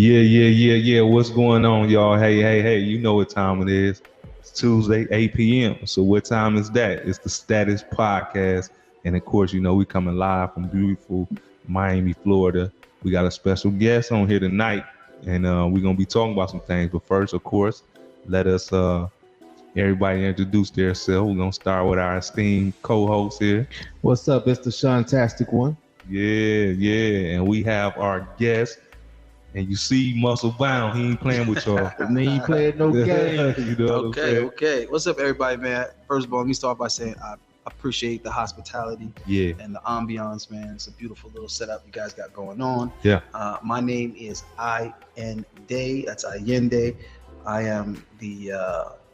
Yeah. What's going on, y'all? Hey. You know what time it is. It's Tuesday, 8 p.m. So what time is that? It's the Status Podcast. And of course, you know, we coming live from beautiful Miami, Florida. We got a special guest on here tonight. And we're going to be talking about some things. But first, of course, let us everybody introduce themselves. We're going to start with our esteemed co-host here. What's up? It's the Shantastic one. Yeah. And we have our guest. And you see Muscle Bound, he ain't playing with y'all. And he ain't playing no game. You know what I'm saying? Okay. What's up, everybody, man? First of all, let me start by saying I appreciate the hospitality and the ambiance, man. It's a beautiful little setup you guys got going on. Yeah. My name is Day. That's Allende. I am the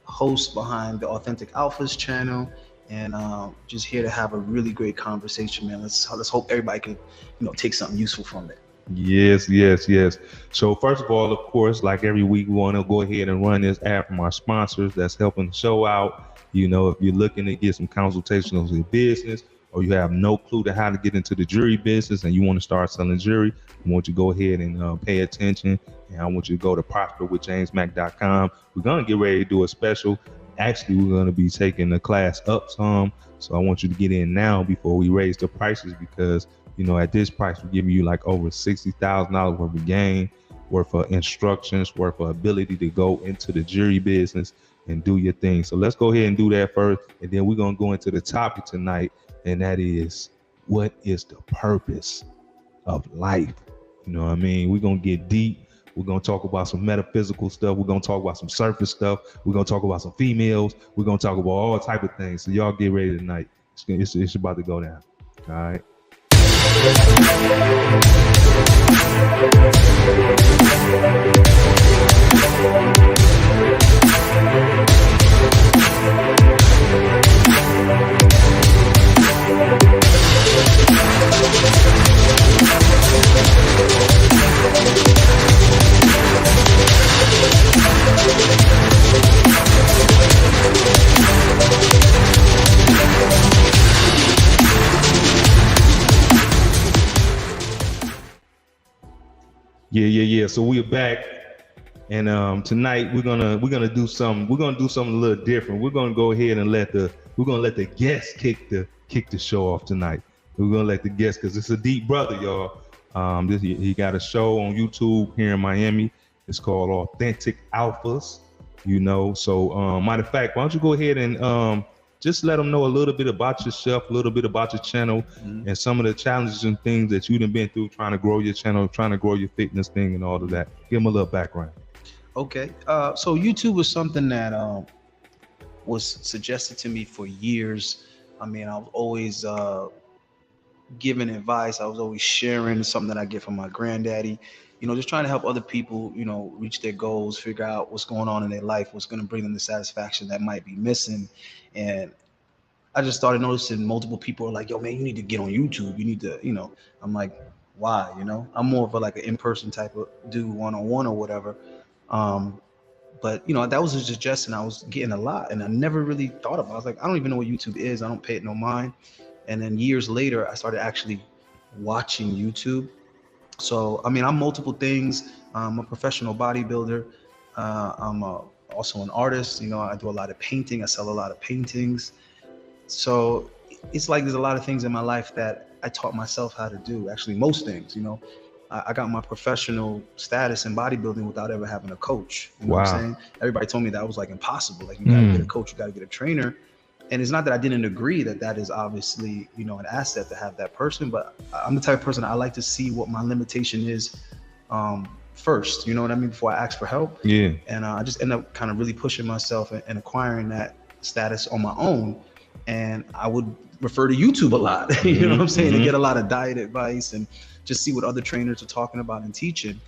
host behind the Authentic Alphas channel. And just here to have a really great conversation, man. Let's hope everybody can, take something useful from it. Yes. So first of all, of course, like every week, we want to go ahead and run this ad from our sponsors that's helping the show out. You know, if you're looking to get some consultation on your business, or you have no clue to how to get into the jewelry business and you want to start selling jewelry, I want you to go ahead and pay attention. And I want you to go to prosperwithjamesmack.com. We're going to get ready to do a special. Actually, we're going to be taking the class up some. So I want you to get in now before we raise the prices, because at this price, we're giving you like over $60,000 worth of game, worth of instructions, worth of ability to go into the jewelry business and do your thing. So let's go ahead and do that first. And then we're going to go into the topic tonight. And that is, what is the purpose of life? You know what I mean? We're going to get deep. We're going to talk about some metaphysical stuff. We're going to talk about some surface stuff. We're going to talk about some females. We're going to talk about all type of things. So y'all get ready tonight. It's about to go down. All right. Yeah. So we're back, and tonight we're gonna do something. We're gonna do something a little different. We're gonna go ahead and let the guest kick the show off tonight. We're gonna let the guest, because it's a deep brother, y'all. He got a show on YouTube here in Miami. It's called Authentic Alphas. So matter of fact, why don't you go ahead and just let them know a little bit about yourself, a little bit about your channel, and some of the challenges and things that you've been through trying to grow your channel, trying to grow your fitness thing and all of that. Give them a little background. Okay. So YouTube was something that was suggested to me for years. I mean, I was always giving advice. I was always sharing something that I get from my granddaddy. Just trying to help other people, reach their goals, figure out what's going on in their life, what's going to bring them the satisfaction that might be missing. And I just started noticing multiple people are like, yo, man, you need to get on YouTube. You need to, I'm like, why? I'm more of an in-person type of dude, one-on-one or whatever. But, that was a suggestion I was getting a lot. And I never really thought about it. I was like, I don't even know what YouTube is. I don't pay it no mind. And then years later, I started actually watching YouTube. So, I mean, I'm multiple things. I'm a professional bodybuilder. I'm also an artist. I do a lot of painting. I sell a lot of paintings. So it's like there's a lot of things in my life that I taught myself how to do. Actually, most things, I got my professional status in bodybuilding without ever having a coach. You know what I'm saying? Everybody told me that was impossible. You got to get a coach, you got to get a trainer. And it's not that I didn't agree that is obviously, an asset to have that person, but I'm the type of person I like to see what my limitation is first, you know what I mean, before I ask for help. Yeah. And I just end up kind of really pushing myself and acquiring that status on my own. And I would refer to YouTube a lot, you know what I'm saying, to get a lot of diet advice and just see what other trainers are talking about and teaching.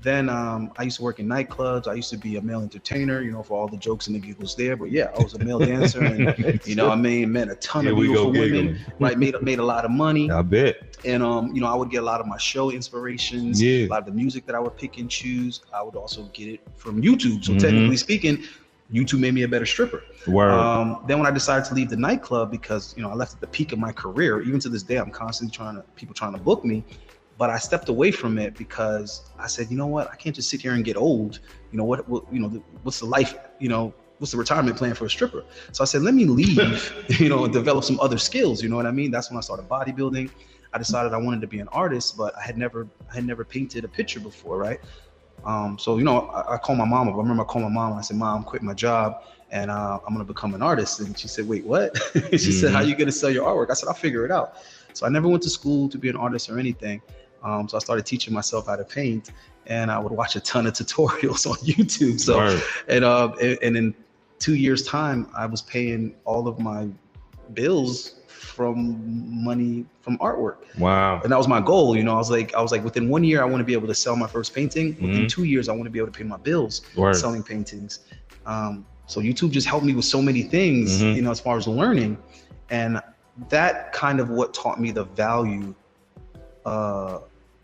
Then I used to work in nightclubs. I used to be a male entertainer, for all the jokes and the giggles there. But yeah, I was a male dancer, and met a ton of beautiful women. Right, made a lot of money. I bet. And I would get a lot of my show inspirations. Yeah. A lot of the music that I would pick and choose, I would also get it from YouTube. So technically speaking, YouTube made me a better stripper. Word. Then when I decided to leave the nightclub, because I left at the peak of my career, even to this day, I'm constantly people trying to book me. But I stepped away from it because I said, you know what, I can't just sit here and get old. You know what what's the life, what's the retirement plan for a stripper? So I said, let me leave, and develop some other skills. You know what I mean? That's when I started bodybuilding. I decided I wanted to be an artist, but I had never painted a picture before, right? So I called my mom up. I remember I called my mom and I said, Mom, I'm quitting my job and I'm gonna become an artist. And she said, wait, what? She said, how are you gonna sell your artwork? I said, I'll figure it out. So I never went to school to be an artist or anything. So I started teaching myself how to paint, and I would watch a ton of tutorials on YouTube. So, and in 2 years' time, I was paying all of my bills from money from artwork. Wow. And that was my goal. I was like, within 1 year, I want to be able to sell my first painting. Within 2 years, I want to be able to pay my bills selling paintings. So YouTube just helped me with so many things, as far as learning. And that kind of what taught me the value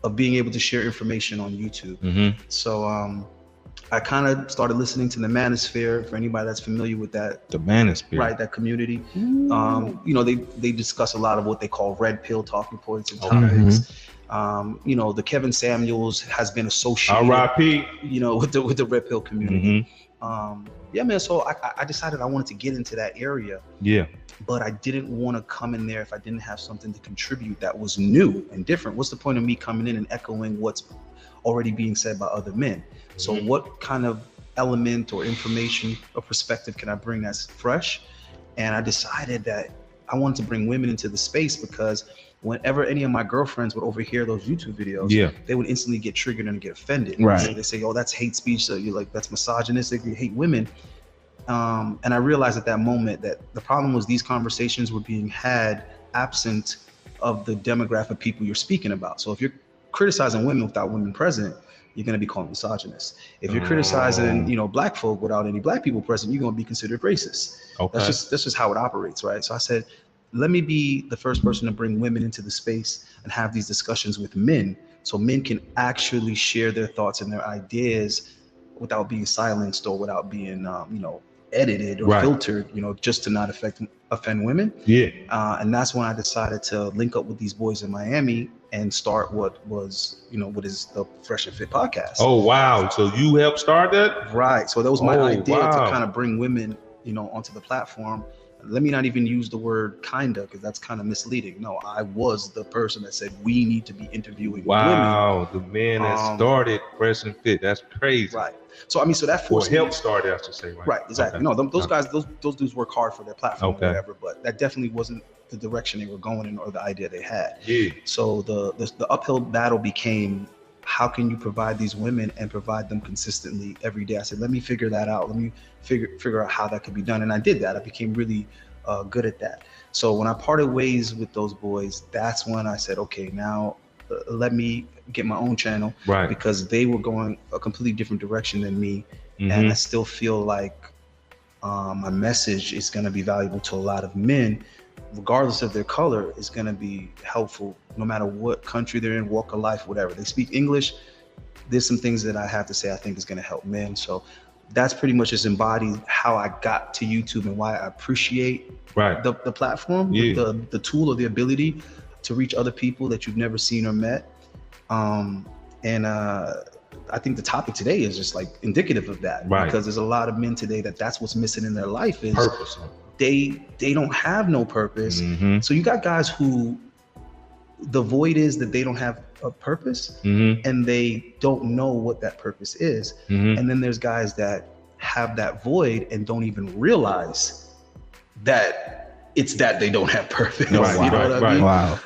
of being able to share information on YouTube. So I kind of started listening to the Manosphere, for anybody that's familiar with that. The Manosphere. Right, that community. They discuss a lot of what they call red pill talking points and topics. The Kevin Samuels has been associated, R.I.P. with the red pill community. Yeah, man. So I decided I wanted to get into that area. Yeah. But I didn't want to come in there if I didn't have something to contribute that was new and different. What's the point of me coming in and echoing what's already being said by other men? So what kind of element or information or perspective can I bring that's fresh? And I decided that I wanted to bring women into the space because whenever any of my girlfriends would overhear those YouTube videos, they would instantly get triggered and get offended. Right. So they say, oh, that's hate speech. So you're like, that's misogynistic. You hate women. And I realized at that moment that the problem was these conversations were being had absent of the demographic of people you're speaking about. So if you're criticizing women without women present, you're going to be called misogynist. If you're criticizing, black folk without any black people present, you're going to be considered racist. Okay. That's just how it operates, right? So I said, let me be the first person to bring women into the space and have these discussions with men, so men can actually share their thoughts and their ideas without being silenced or without being, edited or filtered, just to not offend women. Yeah. And that's when I decided to link up with these boys in Miami and start what is the Fresh and Fit podcast. Oh, wow. So you helped start that? Right. So that was my idea to kind of bring women, onto the platform. Let me not even use the word kinda, because that's kind of misleading. No, I was the person that said we need to be interviewing women. Wow, the man that started Fresh and Fit. That's crazy. Right. So so that forced help started, I should say. Right. Exactly. Okay. No, those guys, those dudes work hard for their platform or whatever, but that definitely wasn't the direction they were going in or the idea they had. Yeah. So the uphill battle became, how can you provide these women and provide them consistently every day? I said, let me figure that out. Let me figure out how that could be done. And I did that. I became really good at that. So when I parted ways with those boys, that's when I said, okay, now let me get my own channel, right? Because they were going a completely different direction than me. And I still feel like my message is going to be valuable to a lot of men, regardless of their color. Is going to be helpful no matter what country they're in, walk of life, whatever. They speak English. There's some things that I have to say I think is going to help men. So that's pretty much just embodied how I got to YouTube and why I appreciate the platform, the tool or the ability to reach other people that you've never seen or met. I think the topic today is just like indicative of that, because there's a lot of men today that's what's missing in their life is purpose. They don't have no purpose. So you got guys who the void is that they don't have a purpose and they don't know what that purpose is. And then there's guys that have that void and don't even realize that it's that they don't have purpose. You know what I mean? Wow.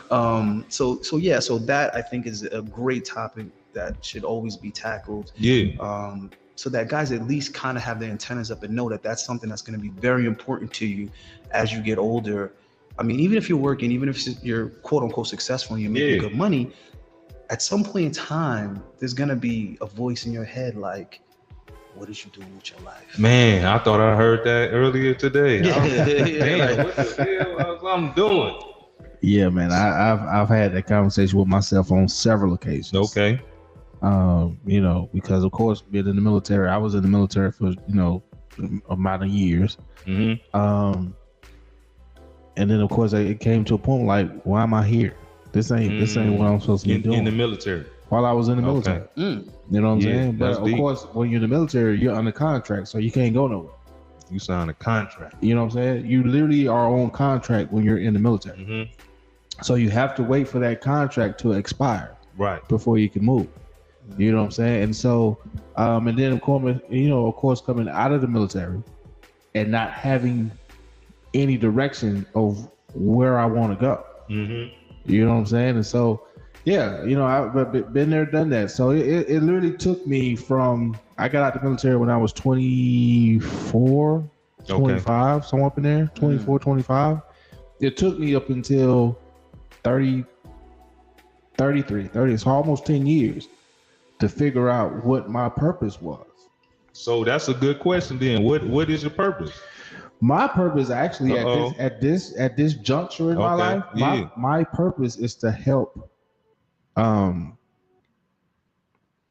So that I think is a great topic that should always be tackled. Yeah. So that guys at least kind of have their antennas up and know that that's something that's going to be very important to you as you get older. I mean, even if you're working, even if you're quote unquote successful and you're making good money, at some point in time, there's going to be a voice in your head like, what is you doing with your life? Man, I thought I heard that earlier today. Damn, what the hell I'm doing? Yeah, man, I've had that conversation with myself on several occasions. Okay. Because of course, being in the military, I was in the military for amount of years. And then of course it came to a point like, why am I here? This ain't what I'm supposed to be doing. In the military. While I was in the military. Okay. You know what I'm saying? But of course, when you're in the military, you're under contract, so you can't go nowhere. You sign a contract. You know what I'm saying? You literally are on contract when you're in the military. Mm-hmm. So you have to wait for that contract to expire. Right. Before you can move. You know what I'm saying? And so, and then of course, coming out of the military and not having any direction of where I want to go. Mm-hmm. You know what I'm saying? And so, yeah, I've been there, done that. So it literally took me from, I got out the military when I was 24, 25, somewhere up in there, 24, 25. It took me up until 33, 30, so almost 10 years to figure out what my purpose was. So that's a good question then. What is your purpose? My purpose actually at this juncture in my life, my purpose is to help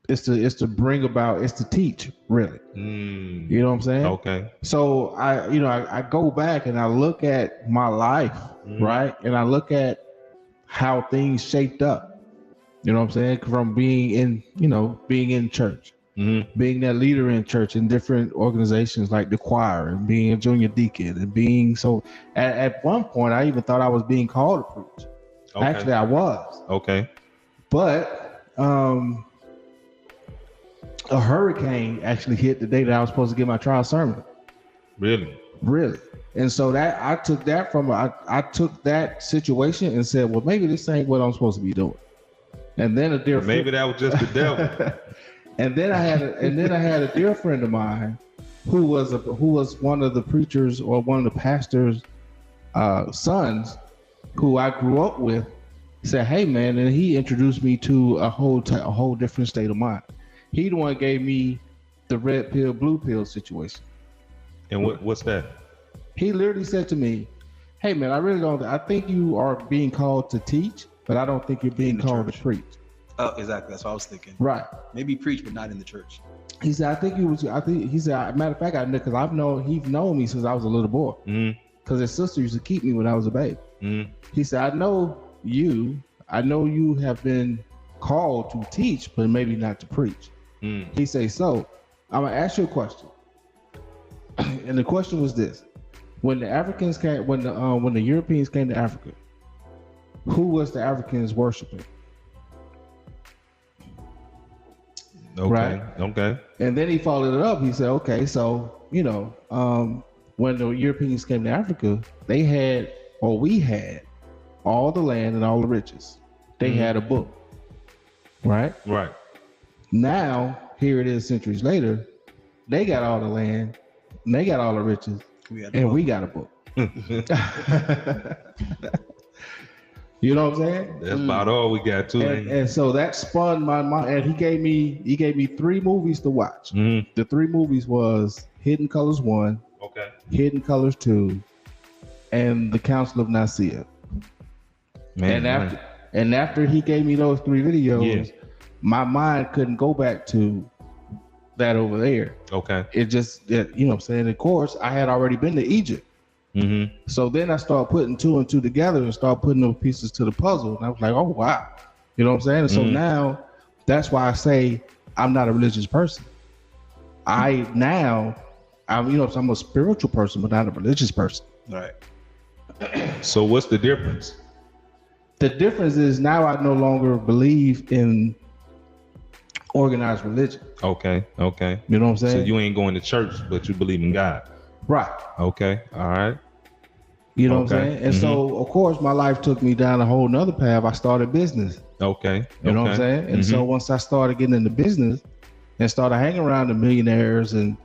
is to bring about, is to teach, really. You know what I'm saying? Okay. So I go back and I look at my life, right? And I look at how things shaped up. You know what I'm saying? From being in church, being that leader in church in different organizations like the choir, and being a junior deacon, and being at one point I even thought I was being called to preach. Okay. Actually, I was. Okay. But a hurricane actually hit the day that I was supposed to give my trial sermon. Really? And so that I took that situation and said, well, maybe this ain't what I'm supposed to be doing. And then maybe that was just the devil. and then I had a dear friend of mine who was one of the preachers or one of the pastors' sons who I grew up with. Said, hey man, and he introduced me to a whole different state of mind. He the one gave me the red pill, blue pill situation. And what's that? He literally said to me, hey man, I think you are being called to teach, but I don't think you're being called to preach. Oh, exactly. That's what I was thinking. Right. Maybe preach, but not in the matter of fact, I know, because he's known me since I was a little boy. Because his sister used to keep me when I was a baby. He said, I know you have been called to teach, but maybe not to preach. He said, so I'm gonna ask you a question. And the question was this: when the Africans came, when the Europeans came to Africa, who was the Africans worshiping? Okay. Right? Okay. And then he followed it up. He said, okay, so when the Europeans came to Africa, we had all the land and all the riches. They had a book. Right? Right. Now, here it is centuries later, they got all the land, and they got all the riches, and we got a book. You know what I'm saying? That's about all we got too. And so that spun my mind. And he gave me 3 movies to watch. The 3 movies was Hidden Colors 1, Hidden Colors 2, and The Council of Nicaea. And after he gave me those 3 videos, my mind couldn't go back to that over there. Okay. It just, you know what I'm saying? Of course, I had already been to Egypt. So then I started putting 2 and 2 together and started putting those pieces to the puzzle. And I was like, oh, wow. You know what I'm saying? And so now that's why I say I'm not a religious person. I'm a spiritual person, but not a religious person. Right. So what's the difference? The difference is now I no longer believe in organized religion. Okay. You know what I'm saying? So you ain't going to church, but you believe in God. Right. Okay. All right. You know what I'm saying? And so, of course, my life took me down a whole nother path. I started business. Okay. You know what I'm saying? And so once I started getting into business and started hanging around the millionaires and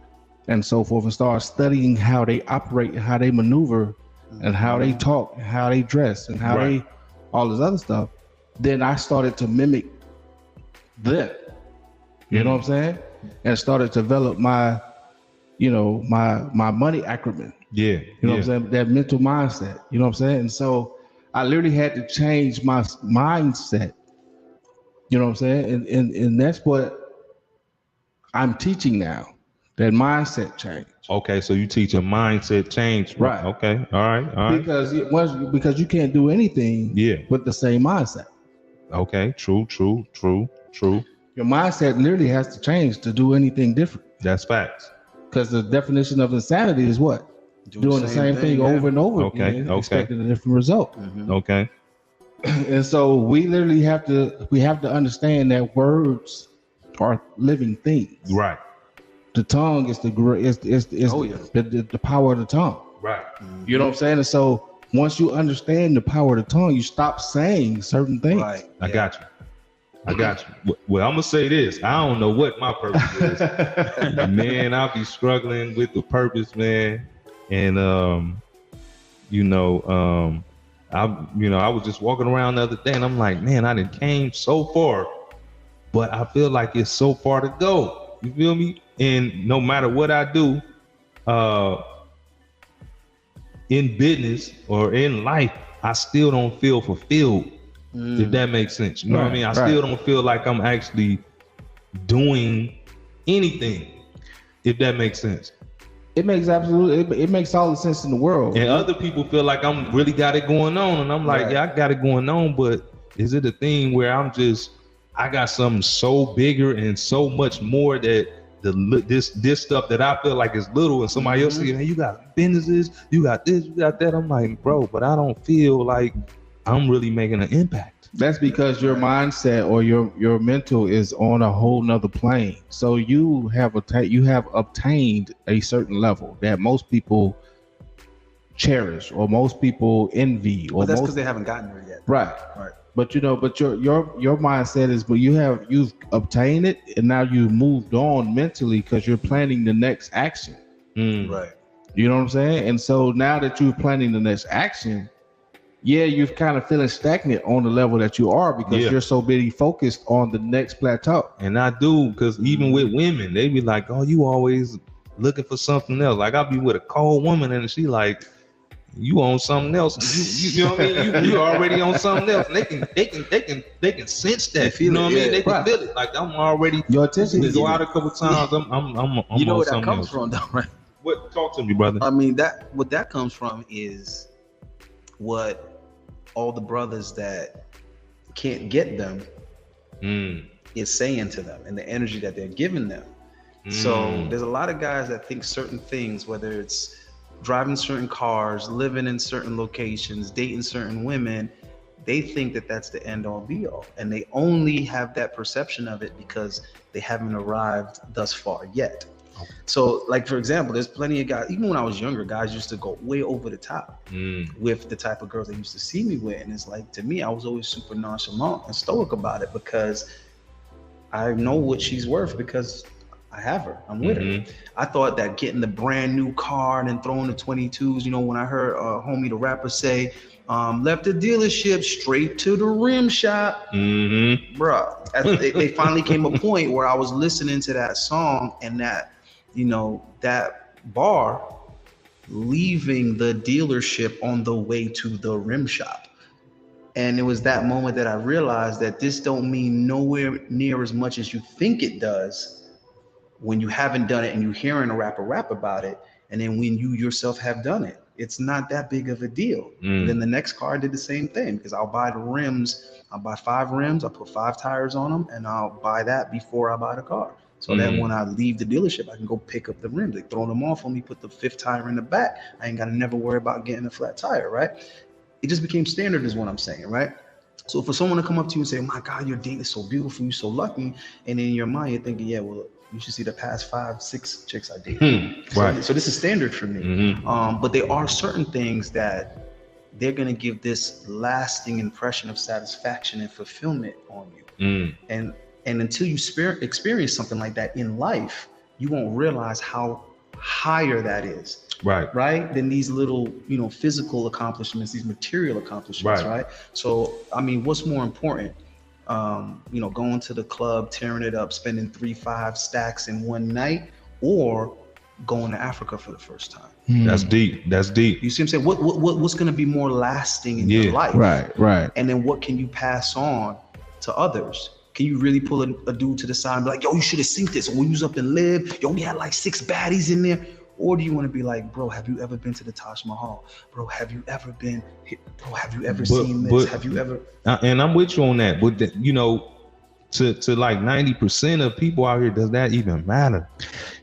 so forth, and started studying how they operate and how they maneuver and how they talk and how they dress and how they, all this other stuff, then I started to mimic them. You know what I'm saying? And started to develop my money acumen. Yeah. You know what I'm saying? That mental mindset. You know what I'm saying? And so I literally had to change my mindset. You know what I'm saying? And that's what I'm teaching now. That mindset change. Okay, so you teach a mindset change. Right. Okay. All right. Because you can't do anything with the same mindset. Okay. True. Your mindset literally has to change to do anything different. That's facts. Because the definition of insanity is what? Doing the same thing over and over again, expecting a different result. Mm-hmm. Okay. And so we literally have to understand that words are living things. Right. The tongue is the power of the tongue. Right. You know what I'm saying? And so once you understand the power of the tongue, you stop saying certain things. Right. I got you. Well, I'm gonna say this. I don't know what my purpose is. Man, I'll be struggling with the purpose, man. And I was just walking around the other day, and I'm like, man, I done came so far, but I feel like it's so far to go. You feel me? And no matter what I do, in business or in life, I still don't feel fulfilled. If that makes sense. You know what I mean? I still don't feel like I'm actually doing anything. If that makes sense. It makes all the sense in the world. And other people feel like I'm really got it going on, and I'm like, yeah, I got it going on, but is it a thing where I got something so bigger and so much more that this stuff that I feel like is little, and somebody else saying, hey, you got businesses, you got this, you got that. I'm like, bro, but I don't feel like I'm really making an impact. That's because your mindset or your mental is on a whole nother plane. So you have obtained a certain level that most people cherish or most people envy. Or that's because they haven't gotten there yet. Right. But your mindset is, but you've obtained it, and now you've moved on mentally because you're planning the next action. Right. You know what I'm saying? And so now that you're planning the next action, you're kind of feeling stagnant on the level that you are because you're so busy focused on the next plateau. And I do, because even with women, they be like, oh, you always looking for something else. Like I'll be with a cold woman and she like, you on something else. You know what I mean? You already on something else. And they can sense that. You know what I mean? They can feel it. Like I'm already. Your attention is go out a couple times. I'm you know on where something that comes else. from, though, right? What? Talk to me, brother. I mean, what that comes from is what all the brothers that can't get them is saying to them, and the energy that they're giving them. So there's a lot of guys that think certain things, whether it's driving certain cars, living in certain locations, dating certain women, they think that that's the end all be all. And they only have that perception of it because they haven't arrived thus far yet. So like, for example, there's plenty of guys, even when I was younger, guys used to go way over the top with the type of girls they used to see me with. And it's like, to me, I was always super nonchalant and stoic about it because I know what she's worth because I have her. I'm with her. I thought that getting the brand new car and then throwing the 22s, when I heard homie the rapper say, left the dealership straight to the rim shop. Bruh, they finally came a point where I was listening to that song and that, that bar, leaving the dealership on the way to the rim shop. And it was that moment that I realized that this don't mean nowhere near as much as you think it does when you haven't done it and you're hearing a rapper rap about it. And then when you yourself have done it, it's not that big of a deal. Then the next car I did the same thing because I'll buy the rims. I'll buy 5 rims. I'll put 5 tires on them and I'll buy that before I buy the car. So that when I leave the dealership, I can go pick up the rims. They throw them off on me, put the 5th tire in the back. I ain't got to never worry about getting a flat tire, right? It just became standard is what I'm saying, right? So for someone to come up to you and say, my God, your date is so beautiful, you're so lucky. And in your mind, you're thinking, yeah, well, you should see the past 5, 6 chicks I dated. So this is standard for me. But there are certain things that they're going to give this lasting impression of satisfaction and fulfillment on you. And until you experience something like that in life, you won't realize how higher that is. Right? Than these little, physical accomplishments, these material accomplishments, right? So, I mean, what's more important? Going to the club, tearing it up, spending 3-5 stacks in one night, or going to Africa for the first time. That's deep. You see what I'm saying? What's going to be more lasting in your life? Right. And then what can you pass on to others? Can you really pull a dude to the side and be like, yo, you should have seen this, or we was up and lived, yo, we had like 6 baddies in there? Or do you want to be like, bro, have you ever been to the Taj Mahal? Bro, have you ever been here? Bro, have you ever seen this? Have you ever? And I'm with you on that, but you know, to like 90% of people out here, does that even matter?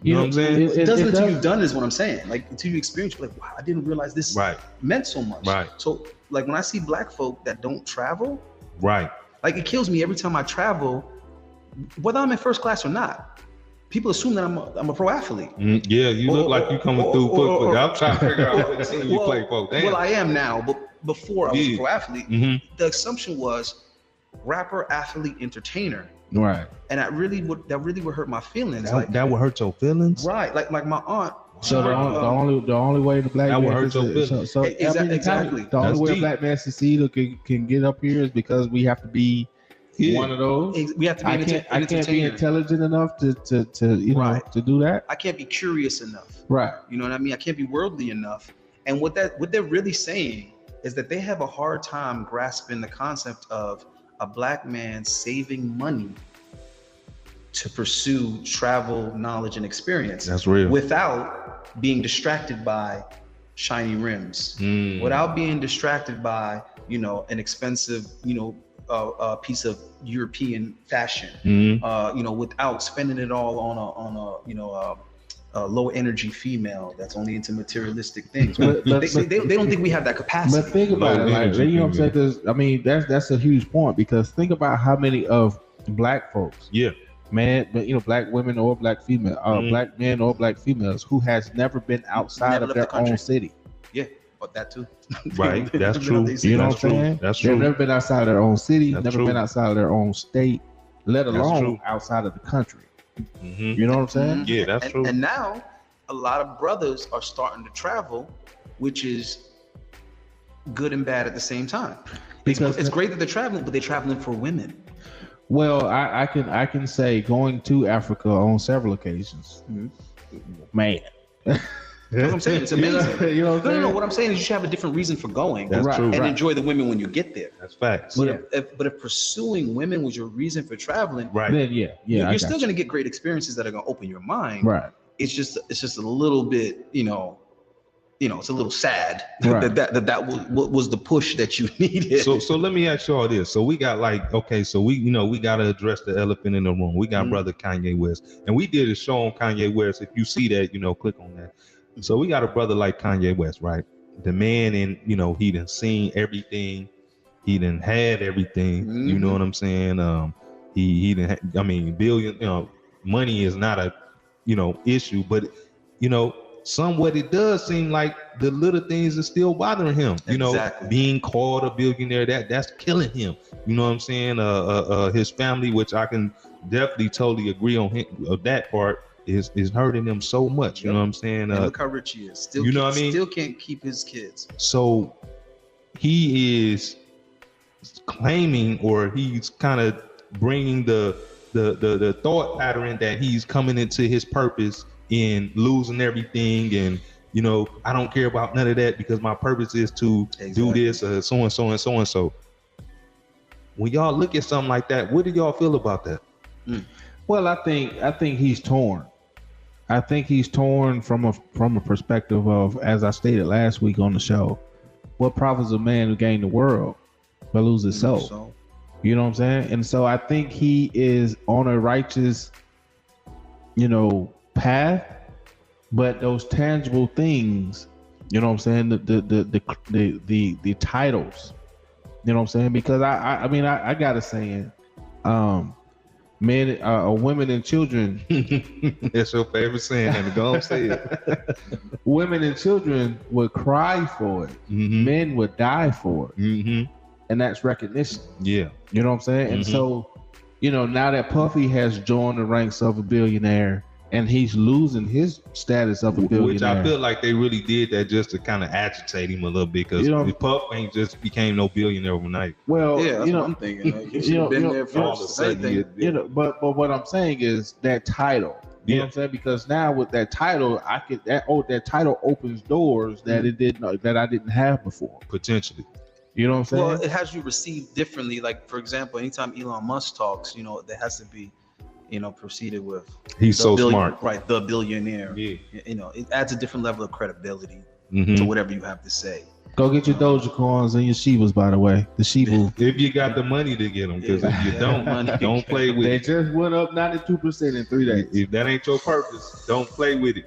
You know what I'm saying? It doesn't until you've done is what I'm saying. Like until you experience, you're like, wow, I didn't realize this meant so much. Right. So like when I see black folk that don't travel, right, like it kills me every time I travel, whether I'm in first class or not. People assume that I'm a pro athlete. Yeah, you look like you coming through quick. I'm trying to figure out what team you play for. Damn. Well, I am now, but before I was a pro athlete, the assumption was rapper, athlete, entertainer. Right. And that really would hurt my feelings. That would hurt your feelings. Right. Like my aunt. So the only way the black man hurt your feelings. So exactly. The only way a black man succeed or can get up here is because we have to be one of those. We have to be I can't be intelligent enough to to do that. I can't be curious enough. Right. You know what I mean? I can't be worldly enough. And what they're really saying is that they have a hard time grasping the concept of a black man saving money to pursue travel, knowledge, and experience. That's real. Without being distracted by shiny rims, without being distracted by, an expensive, a piece of European fashion, without spending it all on a low energy female that's only into materialistic things. They don't think we have that capacity. But think about it, like, you know what I'm saying? Because I mean, that's a huge point, because think about how many of black folks, man, but black women or black female, black men or black females who has never been outside of their own city. Yeah, but that too. Right, that's true. You know what I'm saying? That's true. They've never been outside of their own city, That's never true. been outside of their own state, let alone outside of the country. You know what I'm saying? Yeah, that's true. And now a lot of brothers are starting to travel, which is good and bad at the same time. Because it's great that they're traveling, but they're traveling for women. Well, I can say going to Africa on several occasions, man. That's what I'm saying. It's amazing. You know what I'm saying? No. What I'm saying is you should have a different reason for going. That's true. And enjoy the women when you get there. That's facts. But if pursuing women was your reason for traveling, then you're still going to get great experiences that are going to open your mind. Right. It's just a little bit, it's a little sad that was the push that you needed. So let me ask you all this. So we got we got to address the elephant in the room. We got brother Kanye West, and we did a show on Kanye West. If you see that, click on that. So we got a brother like Kanye West, right? The man, he done seen everything. He done had everything. You know what I'm saying? He done, billion, money is not a, issue, but, somewhat it does seem like the little things are still bothering him. Exactly. Being called a billionaire, that's killing him. You know what I'm saying? His family, which I can definitely totally agree on that part, is hurting him so much. You know what I'm saying? And look how rich he is. Still, still can't keep his kids. So he is claiming, or he's kind of bringing the thought pattern that he's coming into his purpose in losing everything, and I don't care about none of that because my purpose is to do this, so and so and so and so. When y'all look at something like that, what do y'all feel about that? Well, I think he's torn. I think he's torn from a perspective of, as I stated last week on the show, what profits a man who gained the world but lose his soul? You know what I'm saying? And so I think he is on a righteous, path, but those tangible things, you know what I'm saying? The titles, you know what I'm saying? Because I got a saying, men, women and children. That's your favorite saying, and go and say it. Women and children would cry for it. Men would die for it. And that's recognition. Yeah. You know what I'm saying? And so, now that Puffy has joined the ranks of a billionaire and he's losing his status of a billionaire. Which I feel like they really did that just to kind of agitate him a little bit, because Puff ain't just became no billionaire overnight. Well, that's what I'm thinking. Like, he should have been there first. But what I'm saying is that title. You know what I'm saying? Because now with that title, that title opens doors that it did not, that I didn't have before. Potentially. You know what I'm saying? Well, it has you received differently. Like, for example, anytime Elon Musk talks, there has to be, proceeded with. He's so smart. Right, the billionaire. Yeah. It adds a different level of credibility to whatever you have to say. Go get your Doja coins and your Shibas, by the way. The Shibu. If you got the money to get them, because if you don't play with it. They just went up 92% in 3 days. If that ain't your purpose, don't play with it.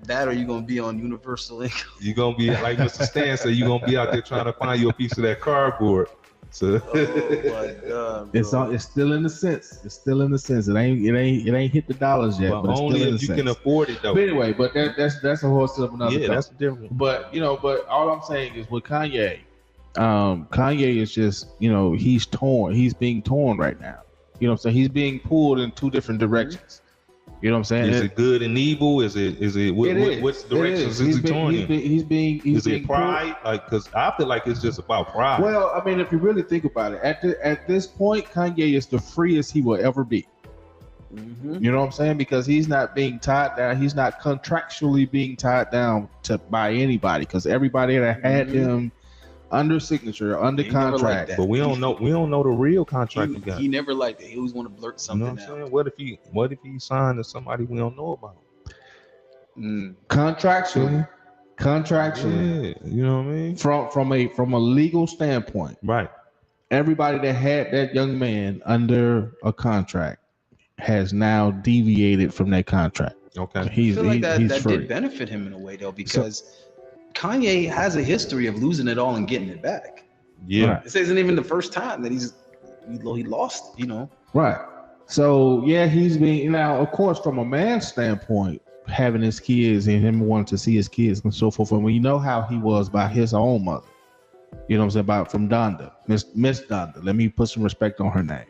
That, or you're gonna be on universal income. You're gonna be like Mr. Stan said. You're gonna be out there trying to find you a piece of that cardboard. So oh my God, it's still in the sense. It's still in the sense. It ain't hit the dollars yet. Well, but it's only still in if the you sense. can afford it though. But anyway, that's a whole stuff another. Yeah, that's different. But but all I'm saying is with Kanye, Kanye is just he's torn. He's being torn right now. You know what I'm saying? He's being pulled in two different directions. You know what I'm saying? Is it good and evil? Is it what directions is he torn in? He's being is it pride? Like, because I feel like it's just about pride. Well, I mean, if you really think about it, at this point, Kanye is the freest he will ever be. Mm-hmm. You know what I'm saying? Because he's not being tied down. He's not contractually being tied down by anybody. Because everybody that had him under signature, under contract, but we don't know the real contract he got. He never liked it. He always want to blurt something out. Saying? What if he signed to somebody we don't know about? Contractually, yeah, you know what I mean. From a legal standpoint, right? Everybody that had that young man under a contract has now deviated from that contract. Okay, I feel like that did benefit him in a way though, because Kanye has a history of losing it all and getting it back. Yeah. Right. This isn't even the first time that he lost, Right. So, yeah, he's being, now, of course, from a man's standpoint, having his kids and him wanting to see his kids and so forth, and we know how he was by his own mother. You know what I'm saying? From Donda, Miss Donda. Let me put some respect on her name.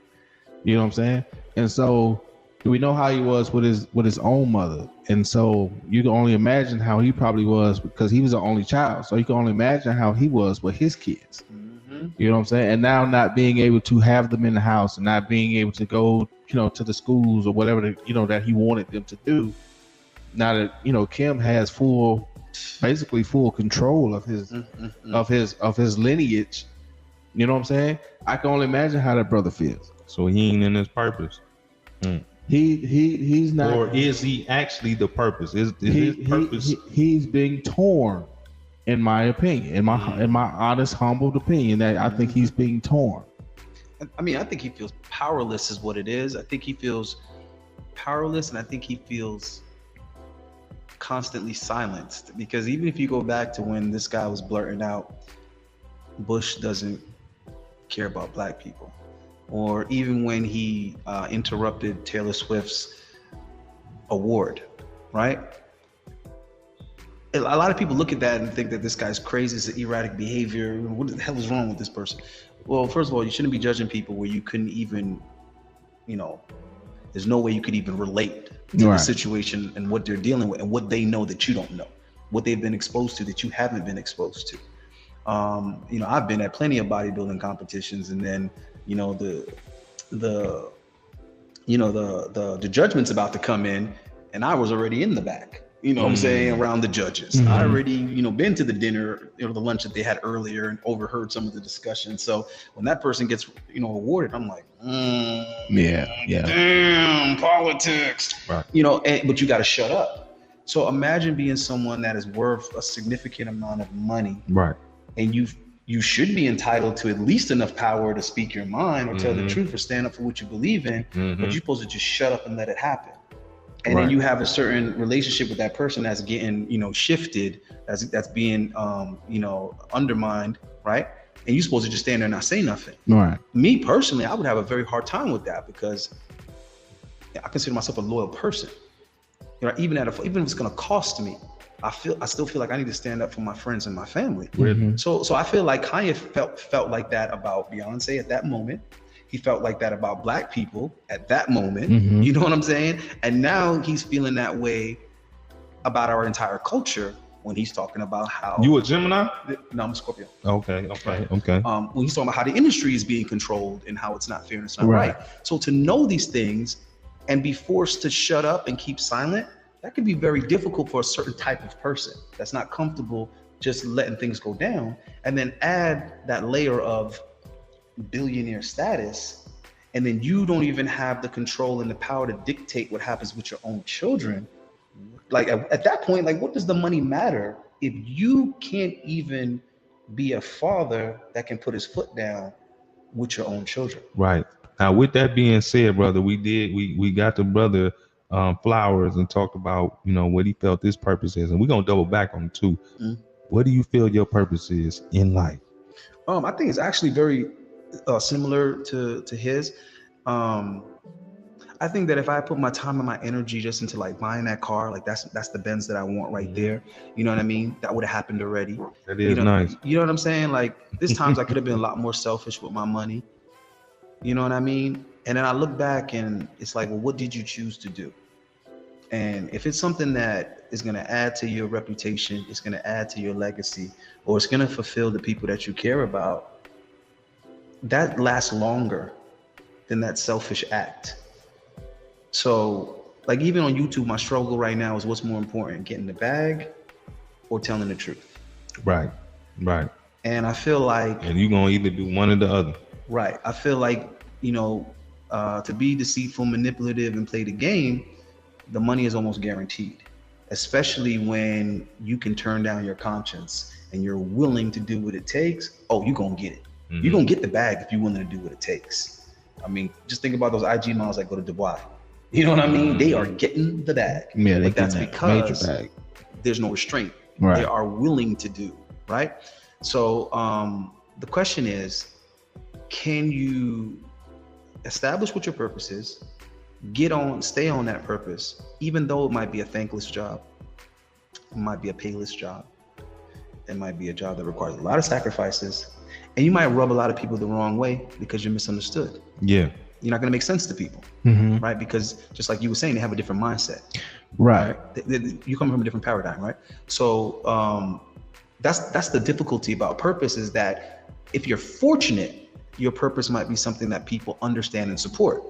You know what I'm saying? And so, we know how he was with his own mother, and so you can only imagine how he probably was because he was the only child. So you can only imagine how he was with his kids. Mm-hmm. You know what I'm saying? And now not being able to have them in the house and not being able to go, to the schools or whatever that he wanted them to do. Now that Kim has basically full control of his of his lineage. You know what I'm saying? I can only imagine how that brother feels. So he ain't in his purpose. He's not, or is he actually the purpose? Is his purpose? He's being torn, in my opinion, in my honest, humbled opinion, that I think he's being torn. I mean, I think he feels powerless, is what it is. I think he feels powerless, and I think he feels constantly silenced. Because even if you go back to when this guy was blurting out, Bush doesn't care about black people. Or even when he interrupted Taylor Swift's award, right? A lot of people look at that and think that this guy's crazy, it's an erratic behavior. What the hell is wrong with this person? Well, first of all, you shouldn't be judging people where you couldn't even, there's no way you could even relate to the situation and what they're dealing with and what they know that you don't know, what they've been exposed to that you haven't been exposed to. I've been at plenty of bodybuilding competitions, and then the judgment's about to come in, and I was already in the back, what I'm saying, around the judges. Mm-hmm. I already, been to the dinner, the lunch that they had earlier and overheard some of the discussion. So when that person gets, awarded, I'm like, damn, politics, right. But you got to shut up. So imagine being someone that is worth a significant amount of money. Right. And you should be entitled to at least enough power to speak your mind or tell the truth or stand up for what you believe in, but you're supposed to just shut up and let it happen. And then you have a certain relationship with that person that's getting, shifted, that's being, undermined, right? And you're supposed to just stand there and not say nothing. Right. Me personally, I would have a very hard time with that because I consider myself a loyal person. Even if it's going to cost me, I still feel like I need to stand up for my friends and my family. Mm-hmm. So I feel like Kanye felt like that about Beyonce at that moment. He felt like that about black people at that moment. Mm-hmm. You know what I'm saying? And now he's feeling that way about our entire culture when he's talking about how... You a Gemini? No, I'm a Scorpio. Okay. When he's talking about how the industry is being controlled and how it's not fair and it's not right. So to know these things and be forced to shut up and keep silent, that can be very difficult for a certain type of person that's not comfortable just letting things go down, and then add that layer of billionaire status, and then you don't even have the control and the power to dictate what happens with your own children. Like at that point, like, what does the money matter if you can't even be a father that can put his foot down with your own children? Right. Now, with that being said, brother, we got the brother flowers and talked about, you know, what he felt his purpose is, and we're gonna double back on it too. What do you feel your purpose is in life? I think it's actually very similar to his. I think that if I put my time and my energy just into like buying that car, like that's the Benz that I want right there. You know what I mean? That would have happened already. That is nice. You know what I'm saying? Like there's times I could have been a lot more selfish with my money. You know what I mean? And then I look back and it's like, well, what did you choose to do? And if it's something that is going to add to your reputation, it's going to add to your legacy, or it's going to fulfill the people that you care about, that lasts longer than that selfish act. So like even on YouTube, my struggle right now is what's more important, getting the bag or telling the truth. Right. And I feel like, and you're going to either do one or the other. Right. I feel like, you know, to be deceitful, manipulative, and play the game, the money is almost guaranteed, especially when you can turn down your conscience and you're willing to do what it takes. Oh, you're going to get it. You're going to get the bag if you're willing to do what it takes. I mean, just think about those IG models that go to Dubai. You know what I mean? They are getting the bag. Yeah, but that's because there's no restraint. Right. They are willing to do, right? So the question is, can you establish what your purpose is, stay on that purpose, even though it might be a thankless job, it might be a payless job, it might be a job that requires a lot of sacrifices, and you might rub a lot of people the wrong way because you're misunderstood. Yeah. You're not going to make sense to people, right? Because just like you were saying, they have a different mindset. Right. You come from a different paradigm, right? So that's the difficulty about purpose, is that if you're fortunate, your purpose might be something that people understand and support.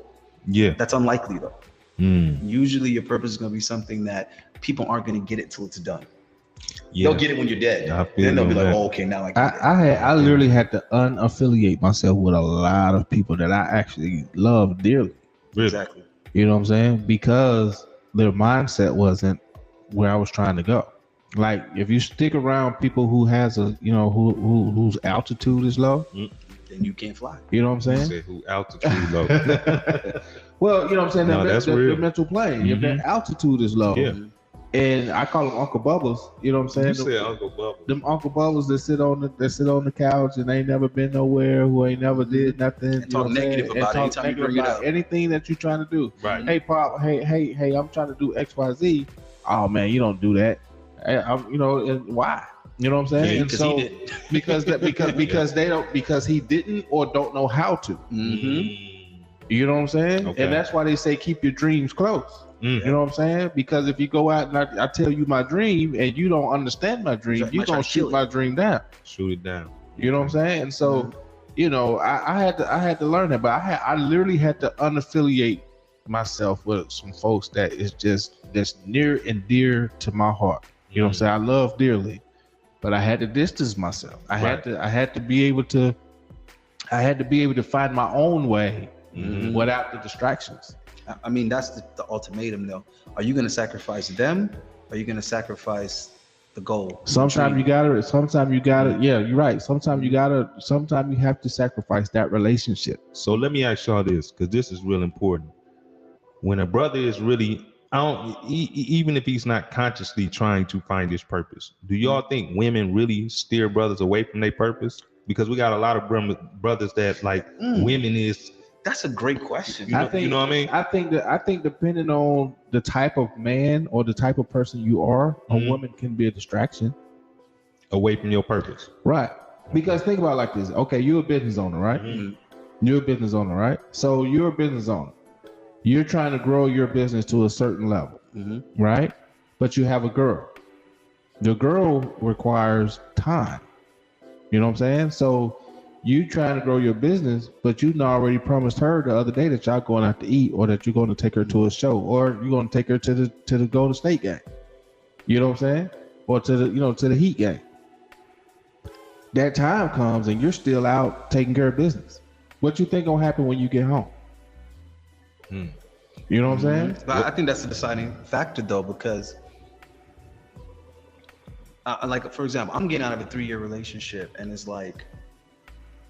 Yeah. That's unlikely though. Usually your purpose is going to be something that people aren't going to get it till it's done. Yeah. They'll get it when you're dead. Then they'll be like, oh, okay, now I get it. I literally had to unaffiliate myself with a lot of people that I actually love dearly. Exactly. You know what I'm saying? Because their mindset wasn't where I was trying to go. Like if you stick around people who has a, you know, whose altitude is low, then you can't fly. You know what I'm saying? You say who altitude low. Well, you know what I'm saying? No, that's real. The mental plane. If their altitude is low. Yeah. And I call them Uncle Bubbles. You know what I'm saying? You say Uncle Bubbles. Them Uncle Bubbles that sit on the couch and ain't never been nowhere, who ain't never did nothing. And talk negative about it anytime you bring it up. Anything that you're trying to do. Right. Hey, Pop. Hey, I'm trying to do XYZ. Oh man, you don't do that. You know, and why? You know what I'm saying? Yeah, and so he did. because they don't, because he didn't or don't know how to. You know what I'm saying? Okay. And that's why they say keep your dreams close. You know what I'm saying? Because if you go out and I tell you my dream and you don't understand my dream, you're gonna shoot my dream down. Shoot it down. You know what I'm saying? And so, you know, I had to learn that, but I literally had to unaffiliate myself with some folks that's near and dear to my heart. You know what I'm saying? I love dearly, but I had to distance myself. I had to be able to find my own way without the distractions. I mean, that's the ultimatum though. Are you going to sacrifice them? Or are you going to sacrifice the goal? Sometimes you gotta, yeah, you're right. Sometimes you have to sacrifice that relationship. So let me ask y'all this, because this is real important. When a brother is really, even if he's not consciously trying to find his purpose, do y'all think women really steer brothers away from their purpose? Because we got a lot of brothers that like women is. That's a great question. You know what I mean? I think depending on the type of man or the type of person you are, a woman can be a distraction away from your purpose. Right. Because think about it like this. Okay, you're a business owner, right? You're a business owner, right? So you're a business owner. You're trying to grow your business to a certain level, right? But you have a girl. The girl requires time. You know what I'm saying? So you trying to grow your business, but you already promised her the other day that y'all going out to eat, or that you're going to take her to a show, or you're going to take her to the Golden State game. You know what I'm saying? Or to the Heat game. that time comes and you're still out taking care of business. What you think gonna happen when you get home? You know what I'm saying? But I think that's the deciding factor, though, because, like, for example, I'm getting out of a 3-year relationship, and it's like.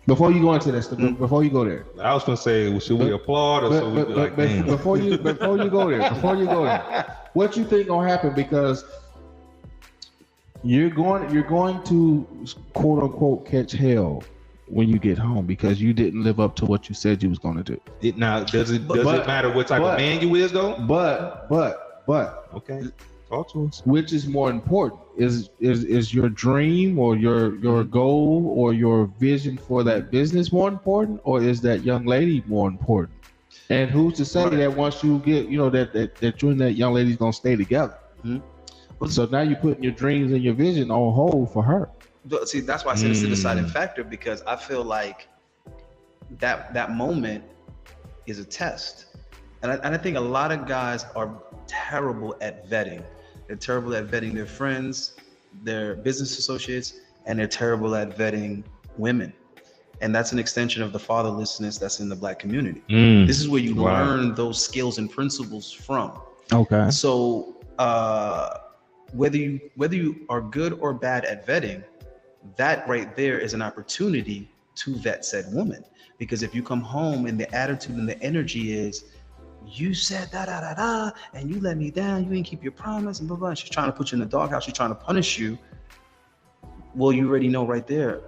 Before you go into this, before you go there, I was gonna say, well, should we applaud or should we be like, damn? Before you go there, what you think gonna happen? Because you're going to quote unquote catch hell when you get home because you didn't live up to what you said you was gonna do. Now, does it matter what type of man you is though? But okay. Talk to us. Which is more important? Is your dream or your goal or your vision for that business more important, or is that young lady more important? And who's to say that once you get, that you and that young lady's gonna stay together? Mm-hmm. So now you're putting your dreams and your vision on hold for her. See, that's why I said it's a deciding factor, because I feel like that moment is a test, and I think a lot of guys are terrible at vetting. They're terrible at vetting their friends, their business associates, and they're terrible at vetting women. And that's an extension of the fatherlessness that's in the Black community. This is where you learn those skills and principles from. Okay. So whether you are good or bad at vetting, that right there is an opportunity to vet said woman. Because if you come home and the attitude and the energy is, you said da, and you let me down, you didn't keep your promise, and blah, blah, and she's trying to put you in the doghouse, she's trying to punish you, well, you already know right there,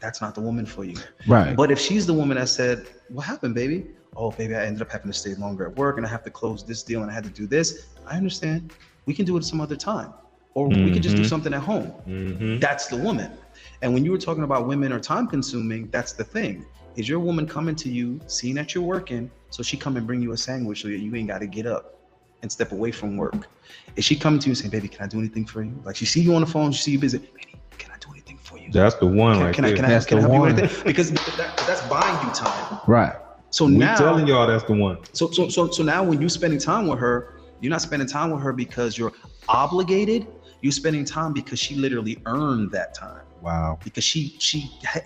that's not the woman for you. Right. But if she's the woman that said, what happened, baby? Oh, baby, I ended up having to stay longer at work, and I have to close this deal, and I had to do this. I understand. We can do it some other time. Or we can just do something at home. That's the woman. And when you were talking about women are time consuming, that's the thing. Is your woman coming to you, seeing that you're working, so she come and bring you a sandwich so that you ain't got to get up and step away from work? Is she coming to you and saying, baby, can I do anything for you? Like, she see you on the phone, she see you busy. Baby, can I do anything for you? That's the one Can I help you with anything? Because that's buying you time. Right. So now, we're telling y'all that's the one. So now when you're spending time with her, you're not spending time with her because you're obligated. You're spending time because she literally earned that time. Wow. Because she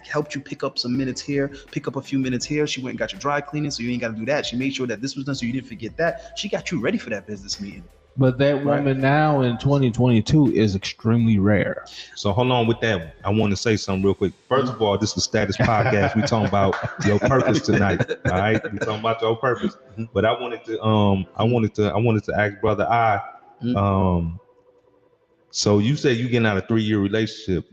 helped you pick up some minutes here, pick up a few minutes here. She went and got your dry cleaning, so you ain't got to do that. She made sure that this was done, so you didn't forget that. She got you ready for that business meeting. But that woman now in 2022 is extremely rare. So hold on with that. I want to say something real quick. First of all, this is the Status Podcast. We talking about your purpose tonight. All right, we talking about your purpose. But I wanted to ask Brother so you said you getting out of a 3-year relationship.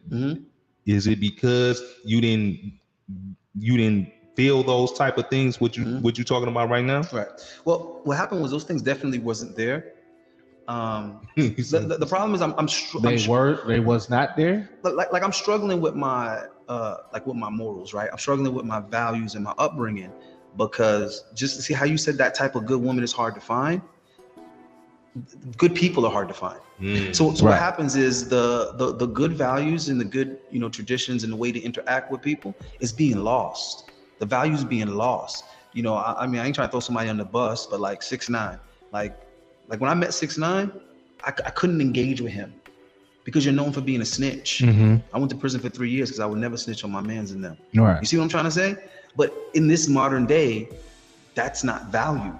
Is it because you didn't feel those type of things? What you talking about right now? Right. Well, what happened was those things definitely wasn't there. The problem is they was not there. Like I'm struggling with my with my morals, right? I'm struggling with my values and my upbringing, because just to see how you said that type of good woman is hard to find. Good people are hard to find. So what happens is the good values and the good traditions and the way to interact with people is being lost. The values being lost. I mean, I ain't trying to throw somebody on the bus, but like 6ix9ine, like when I met 6ix9ine, I couldn't engage with him because you're known for being a snitch. I went to prison for 3 years because I would never snitch on my mans and them. Right. You see what I'm trying to say? But in this modern day, that's not valued.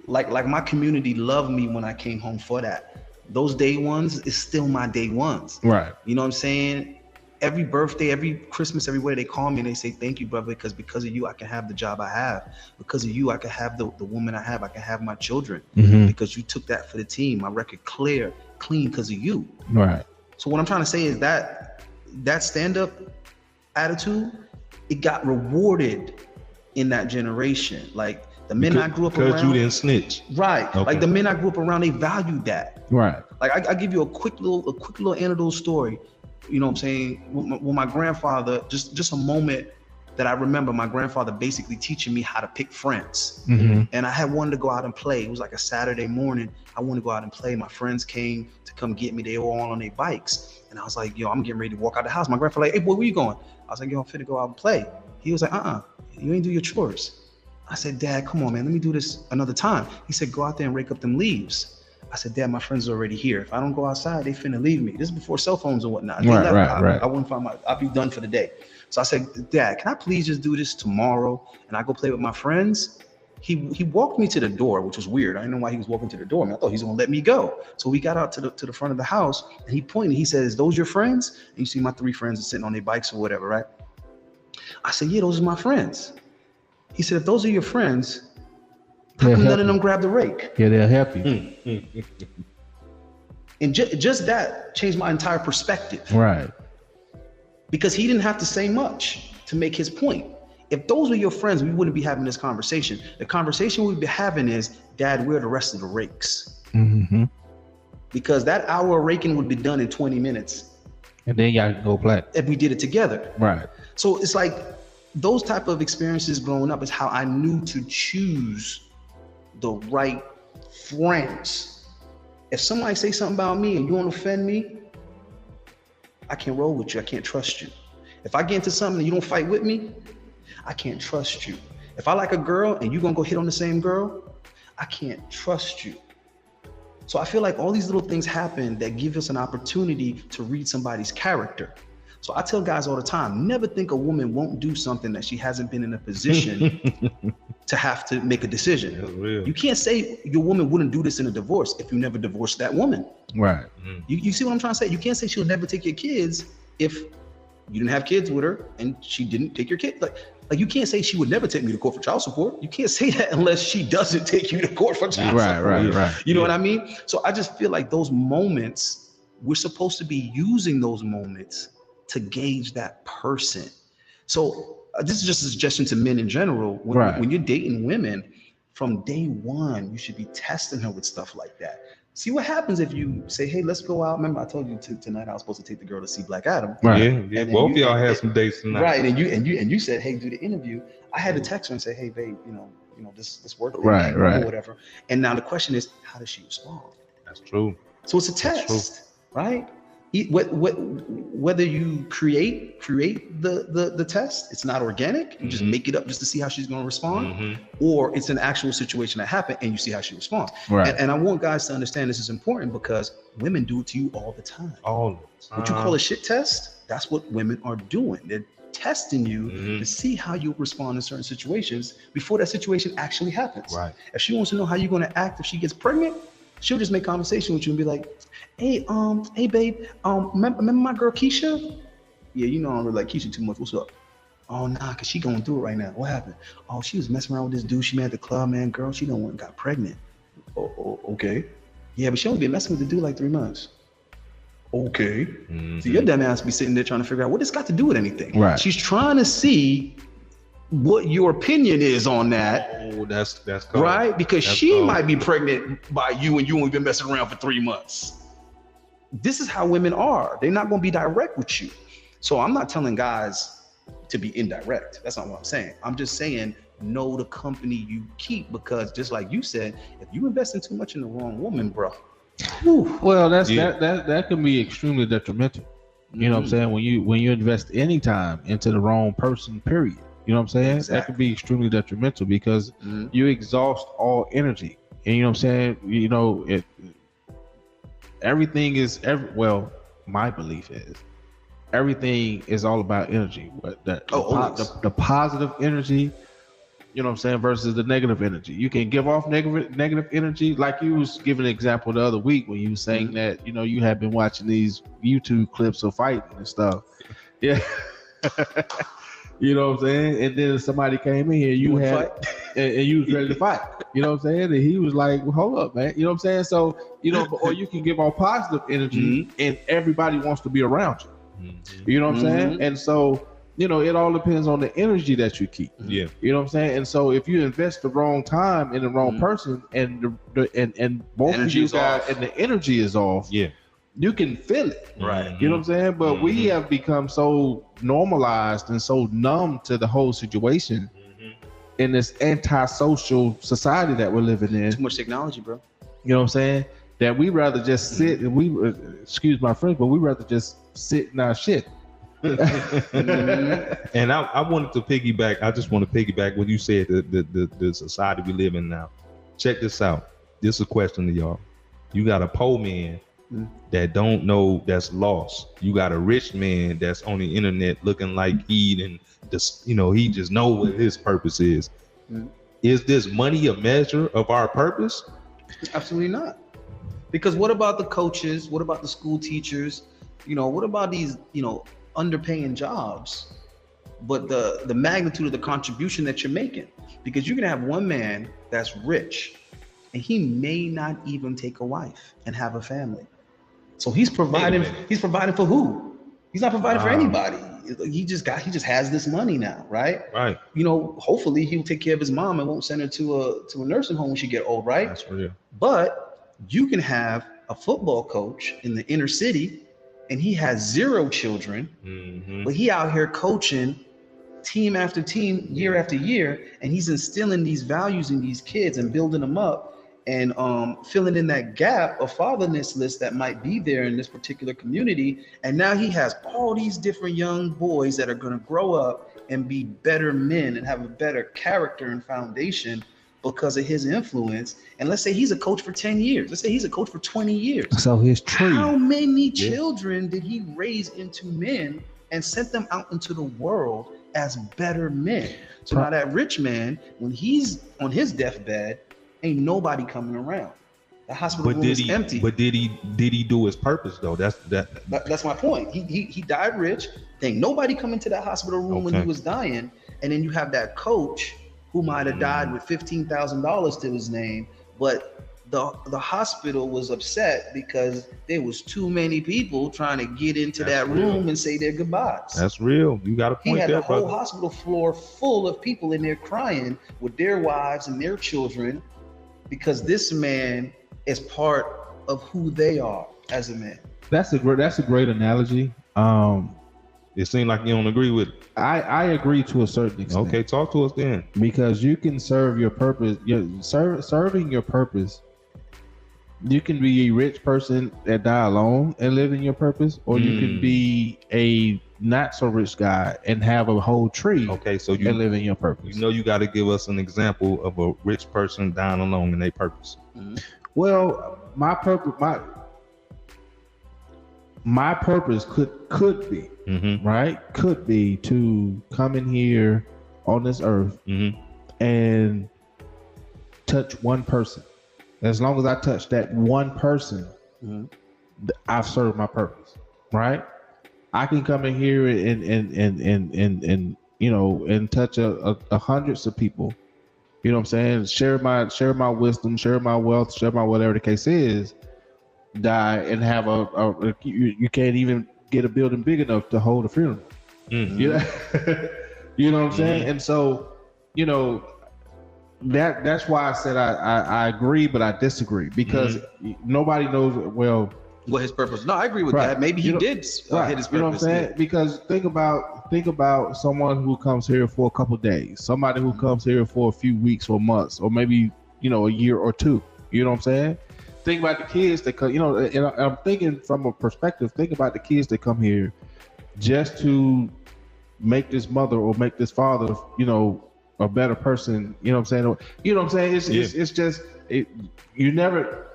Like my community loved me when I came home for that. Those day ones is still my day ones. Right. You know what I'm saying? Every birthday, every Christmas, everywhere they call me and they say, thank you, brother, because of you, I can have the job I have. Because of you, I can have the woman I have. I can have my children. Because you took that for the team. My record clean because of you. Right. So what I'm trying to say is that stand-up attitude, it got rewarded in that generation. Like, the men I grew up around. Because you didn't snitch. Right. Okay. Like the men I grew up around, they valued that. Right. Like I give you a quick little anecdotal story. You know what I'm saying? With my grandfather, just a moment that I remember my grandfather basically teaching me how to pick friends. And I had wanted to go out and play. It was like a Saturday morning. I wanted to go out and play. My friends came to come get me. They were all on their bikes. And I was like, yo, I'm getting ready to walk out the house. My grandfather like, hey, boy, where you going? I was like, yo, I'm finna go out and play. He was like, you ain't do your chores. I said, Dad, come on, man, let me do this another time. He said, go out there and rake up them leaves. I said, Dad, my friends are already here. If I don't go outside, they finna leave me. This is before cell phones and whatnot. I wouldn't find I'll be done for the day. So I said, Dad, can I please just do this tomorrow? And I go play with my friends. He walked me to the door, which was weird. I didn't know why he was walking to the door. I thought he was gonna let me go. So we got out to the front of the house, and he pointed. He says, "Those your friends?" And you see my 3 friends are sitting on their bikes or whatever, right? I said, "Yeah, those are my friends." He said, "If those are your friends, how come none of them grab the rake?" Yeah, they'll help you. And just that changed my entire perspective. Right. Because he didn't have to say much to make his point. If those were your friends, we wouldn't be having this conversation. The conversation we'd be having is, Dad, where are the rest of the rakes? Mm-hmm. Because that hour of raking would be done in 20 minutes. And then y'all can go play. If we did it together. Right. So it's like those type of experiences growing up is how I knew to choose the right friends. If somebody say something about me and you want to offend me, I can't roll with you. I can't trust you. If I get into something and you don't fight with me, I can't trust you. If I like a girl and you're gonna go hit on the same girl, I can't trust you. So I feel like all these little things happen that give us an opportunity to read somebody's character. So I tell guys all the time, never think a woman won't do something that she hasn't been in a position to have to make a decision. You can't say your woman wouldn't do this in a divorce if you never divorced that woman. Right. You see what I'm trying to say? You can't say she'll never take your kids if you didn't have kids with her and she didn't take your kid. Like you can't say she would never take me to court for child support. You can't say that unless she doesn't take you to court for child support. Right. You know what I mean? So I just feel like those moments, we're supposed to be using those moments to gauge that person. So this is just a suggestion to men in general. When you're dating women, from day one, you should be testing her with stuff like that. See what happens if you say, "Hey, let's go out." Remember, I told you tonight I was supposed to take the girl to see Black Adam. Right. Yeah. Both of y'all had some dates tonight. Right. And you said, "Hey, do the interview." I had to text her and say, "Hey, babe, you know, this work thing, right, or whatever." And now the question is, how does she respond? That's true. So it's a test, right? Whether you create the test, it's not organic. You just make it up just to see how she's going to respond, or it's an actual situation that happened and you see how she responds. Right. And I want guys to understand this is important because women do it to you all the time. All the time. What you call a shit test, that's what women are doing. They're testing you to see how you respond in certain situations before that situation actually happens. Right. If she wants to know how you're going to act if she gets pregnant, she'll just make conversation with you and be like, hey babe, remember my girl Keisha? Yeah, you know I don't really like Keisha too much. What's up? Oh nah, cause she going through it right now. What happened? Oh, she was messing around with this dude she met at the club, man. Girl, she done went and got pregnant. Oh, okay. Yeah, but she only been messing with the dude like 3 months. Okay. So your dumb ass be sitting there trying to figure out what this got to do with anything. Right. She's trying to see what your opinion is on that. Oh, that's cool. Right? Because she might be pregnant by you and you only been messing around for 3 months. This is how women are. They're not going to be direct with you. So I'm not telling guys to be indirect. That's not what I'm saying. I'm just saying know the company you keep, because just like you said, if you investing too much in the wrong woman, bro. Whew. Well, that can be extremely detrimental. You know what I'm saying? When you invest any time into the wrong person, period. You know what I'm saying? Exactly. That could be extremely detrimental because you exhaust all energy. And you know what I'm saying? You know, everything is my belief is everything is all about energy. The positive energy, you know what I'm saying, versus the negative energy. You can give off negative energy, like you was giving an example the other week when you were saying that, you know, you have been watching these YouTube clips of fighting and stuff. Yeah. You know what I'm saying? And then somebody came in here, you was ready to fight. You know what I'm saying? And he was like, well, hold up, man. You know what I'm saying? So, you know, or you can give off positive energy and everybody wants to be around you. You know what I'm saying? And so, you know, it all depends on the energy that you keep. Yeah. You know what I'm saying? And so if you invest the wrong time in the wrong person and both of you guys and the energy is off, you can feel it. Right. You know what I'm saying? But we have become so normalized and so numb to the whole situation in this antisocial society that we're living in. Too much technology, bro. You know what I'm saying? That we rather just sit and excuse my French, but we rather just sit in our shit. And I wanted to piggyback. I just want to piggyback what you said, the society we live in now. Check this out. This is a question to y'all. You got a poor man that don't know, that's lost. You got a rich man that's on the internet looking like he just know what his purpose is. Is this money a measure of our purpose? Absolutely not. Because what about the coaches? What about the school teachers? What about these, underpaying jobs? But the magnitude of the contribution that you're making, because you can have one man that's rich and he may not even take a wife and have a family. So he's providing for who? He's not providing for anybody. He just has this money now, right? Right. Hopefully he'll take care of his mom and won't send her to a nursing home when she get old, right? That's real. But you can have a football coach in the inner city and he has 0 children, but he out here coaching team after team, year after year, and he's instilling these values in these kids and building them up and filling in that gap of fatherlessness that might be there in this particular community. And now he has all these different young boys that are going to grow up and be better men and have a better character and foundation because of his influence. And let's say he's a coach for 10 years. Let's say he's a coach for 20 years. So his tree. How many children did he raise into men and sent them out into the world as better men? So now that rich man, when he's on his deathbed, ain't nobody coming around. The hospital room is empty. But did he do his purpose though? That's my point. He died rich. Ain't nobody come into that hospital room when he was dying. And then you have that coach who might have died with $15,000 to his name, but the hospital was upset because there was too many people trying to get into that room and say their goodbyes. That's real. You got a point there, He had the whole hospital floor full of people in there crying with their wives and their children because this man is part of who they are as a man. That's a great analogy. It seems like you don't agree with it. I agree to a certain extent. Okay, talk to us then. Because you can serve your purpose. Serving your purpose. You can be a rich person that die alone and live in your purpose, or you can be a not so rich guy and have a whole tree. Okay, so and live in your purpose. You got to give us an example of a rich person dying alone in their purpose. Well, my purpose could be right. Could be to come in here on this earth and touch one person. As long as I touch that one person, I've served my purpose, right? I can come in here and touch a hundreds of people. You know what I'm saying? Share my wisdom, share my wealth, share my whatever the case is. Die and have you can't even get a building big enough to hold a funeral. You know what I'm saying? And so, that's why I said I agree, but I disagree because nobody knows what his purpose. No, I agree with that. Maybe he did hit his purpose. You know what I'm saying? Because think about someone who comes here for a couple of days, somebody who comes here for a few weeks or months, or maybe a year or two. You know what I'm saying? Think about the kids that come. And I'm thinking from a perspective. Think about the kids that come here just to make this mother or make this father, a better person. You know what I'm saying? You know what I'm saying? It's just you never.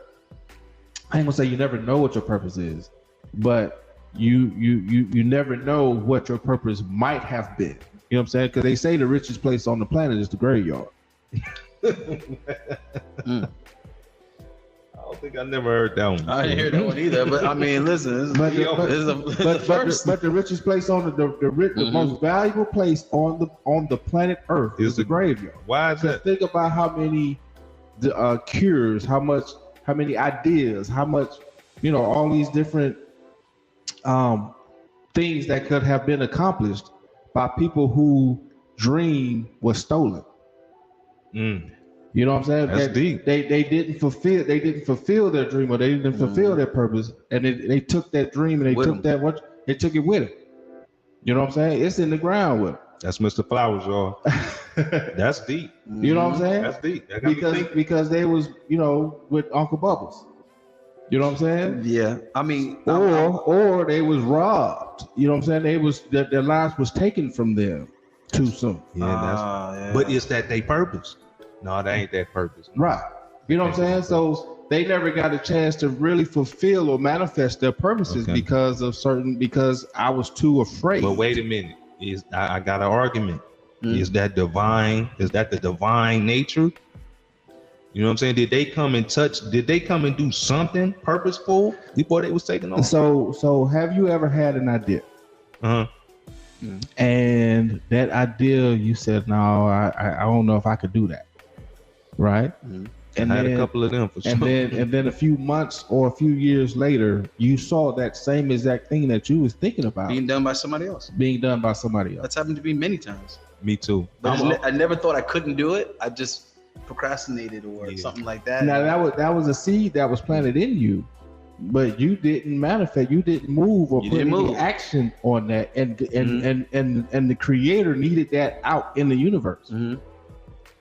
I ain't gonna say you never know what your purpose is, but you never know what your purpose might have been. You know what I'm saying? Because they say the richest place on the planet is the graveyard. I don't think I never heard that one. I didn't hear that one either. But I mean, listen, but the richest place on the most valuable place on the planet Earth is the graveyard. Why is that? Think about how many cures, how many ideas, how much, all these different things that could have been accomplished by people who dream was stolen. You know what I'm saying? That's deep. They didn't fulfill their dream, or they didn't fulfill their purpose, and they took that dream and they took it with them. You know what I'm saying? It's in the ground with them. That's Mr. Flowers, y'all. That's deep. You know what I'm saying? That's deep. Because they was, with Uncle Bubbles. You know what I'm saying? Yeah. I mean, or they was robbed. You know what I'm saying? Their lives was taken from them too soon. Yeah, but it's that they purpose. No, that ain't that purpose. Right. You know what I'm saying? So they never got a chance to really fulfill or manifest their purposes because I was too afraid. But wait a minute, I got an argument. Is that divine? Is that the divine nature? You know what I'm saying? Did they come and do something purposeful before they was taken off? So have you ever had an idea? And that idea, you said, no, I don't know if I could do that. Right? And I had a couple of them for sure. And then a few months or a few years later, you saw that same exact thing that you was thinking about being done by somebody else. That's happened to me many times. Me too. But I never thought I couldn't do it. I just procrastinated or something like that. Now that was a seed that was planted in you, but you didn't manifest. You didn't move or put any action on that, and the Creator needed that out in the universe.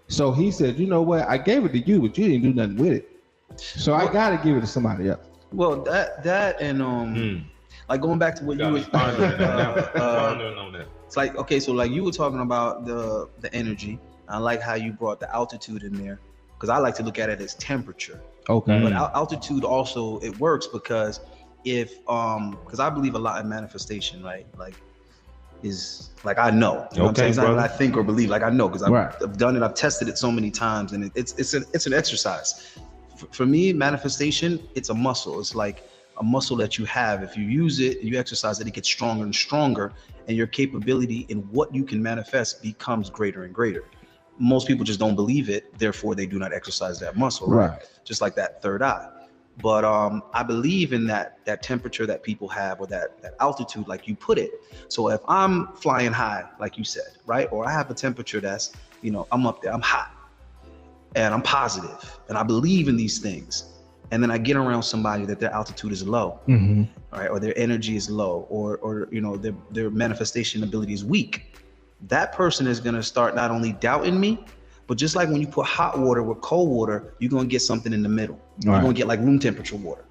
So he said, you know what? I gave it to you, but you didn't do nothing with it. So I got to give it to somebody else. Well, that and like going back to what you were pondering on that. It's like, okay, so like you were talking about the energy. I like how you brought the altitude in there, because I like to look at it as temperature. Okay. But altitude also, it works because because I believe a lot in manifestation, right? Like is like I know. You know what I'm saying? It's not what I think or believe. Like I know because I've done it. I've tested it so many times, and it's an exercise. For me, manifestation, it's a muscle. It's like a muscle that you have. If you use it, you exercise it, it gets stronger and stronger, and your capability in what you can manifest becomes greater and greater. Most people just don't believe it, therefore they do not exercise that muscle, right? Just like that third eye. But I believe in that temperature that people have, or that altitude, like you put it. So if I'm flying high, like you said, right? Or I have a temperature that's, I'm up there, I'm hot, and I'm positive, and I believe in these things. And then I get around somebody that their altitude is low, all right, or their energy is low, or their manifestation ability is weak. That person is gonna start not only doubting me, but just like when you put hot water with cold water, you're gonna get something in the middle. You're gonna get like room temperature water.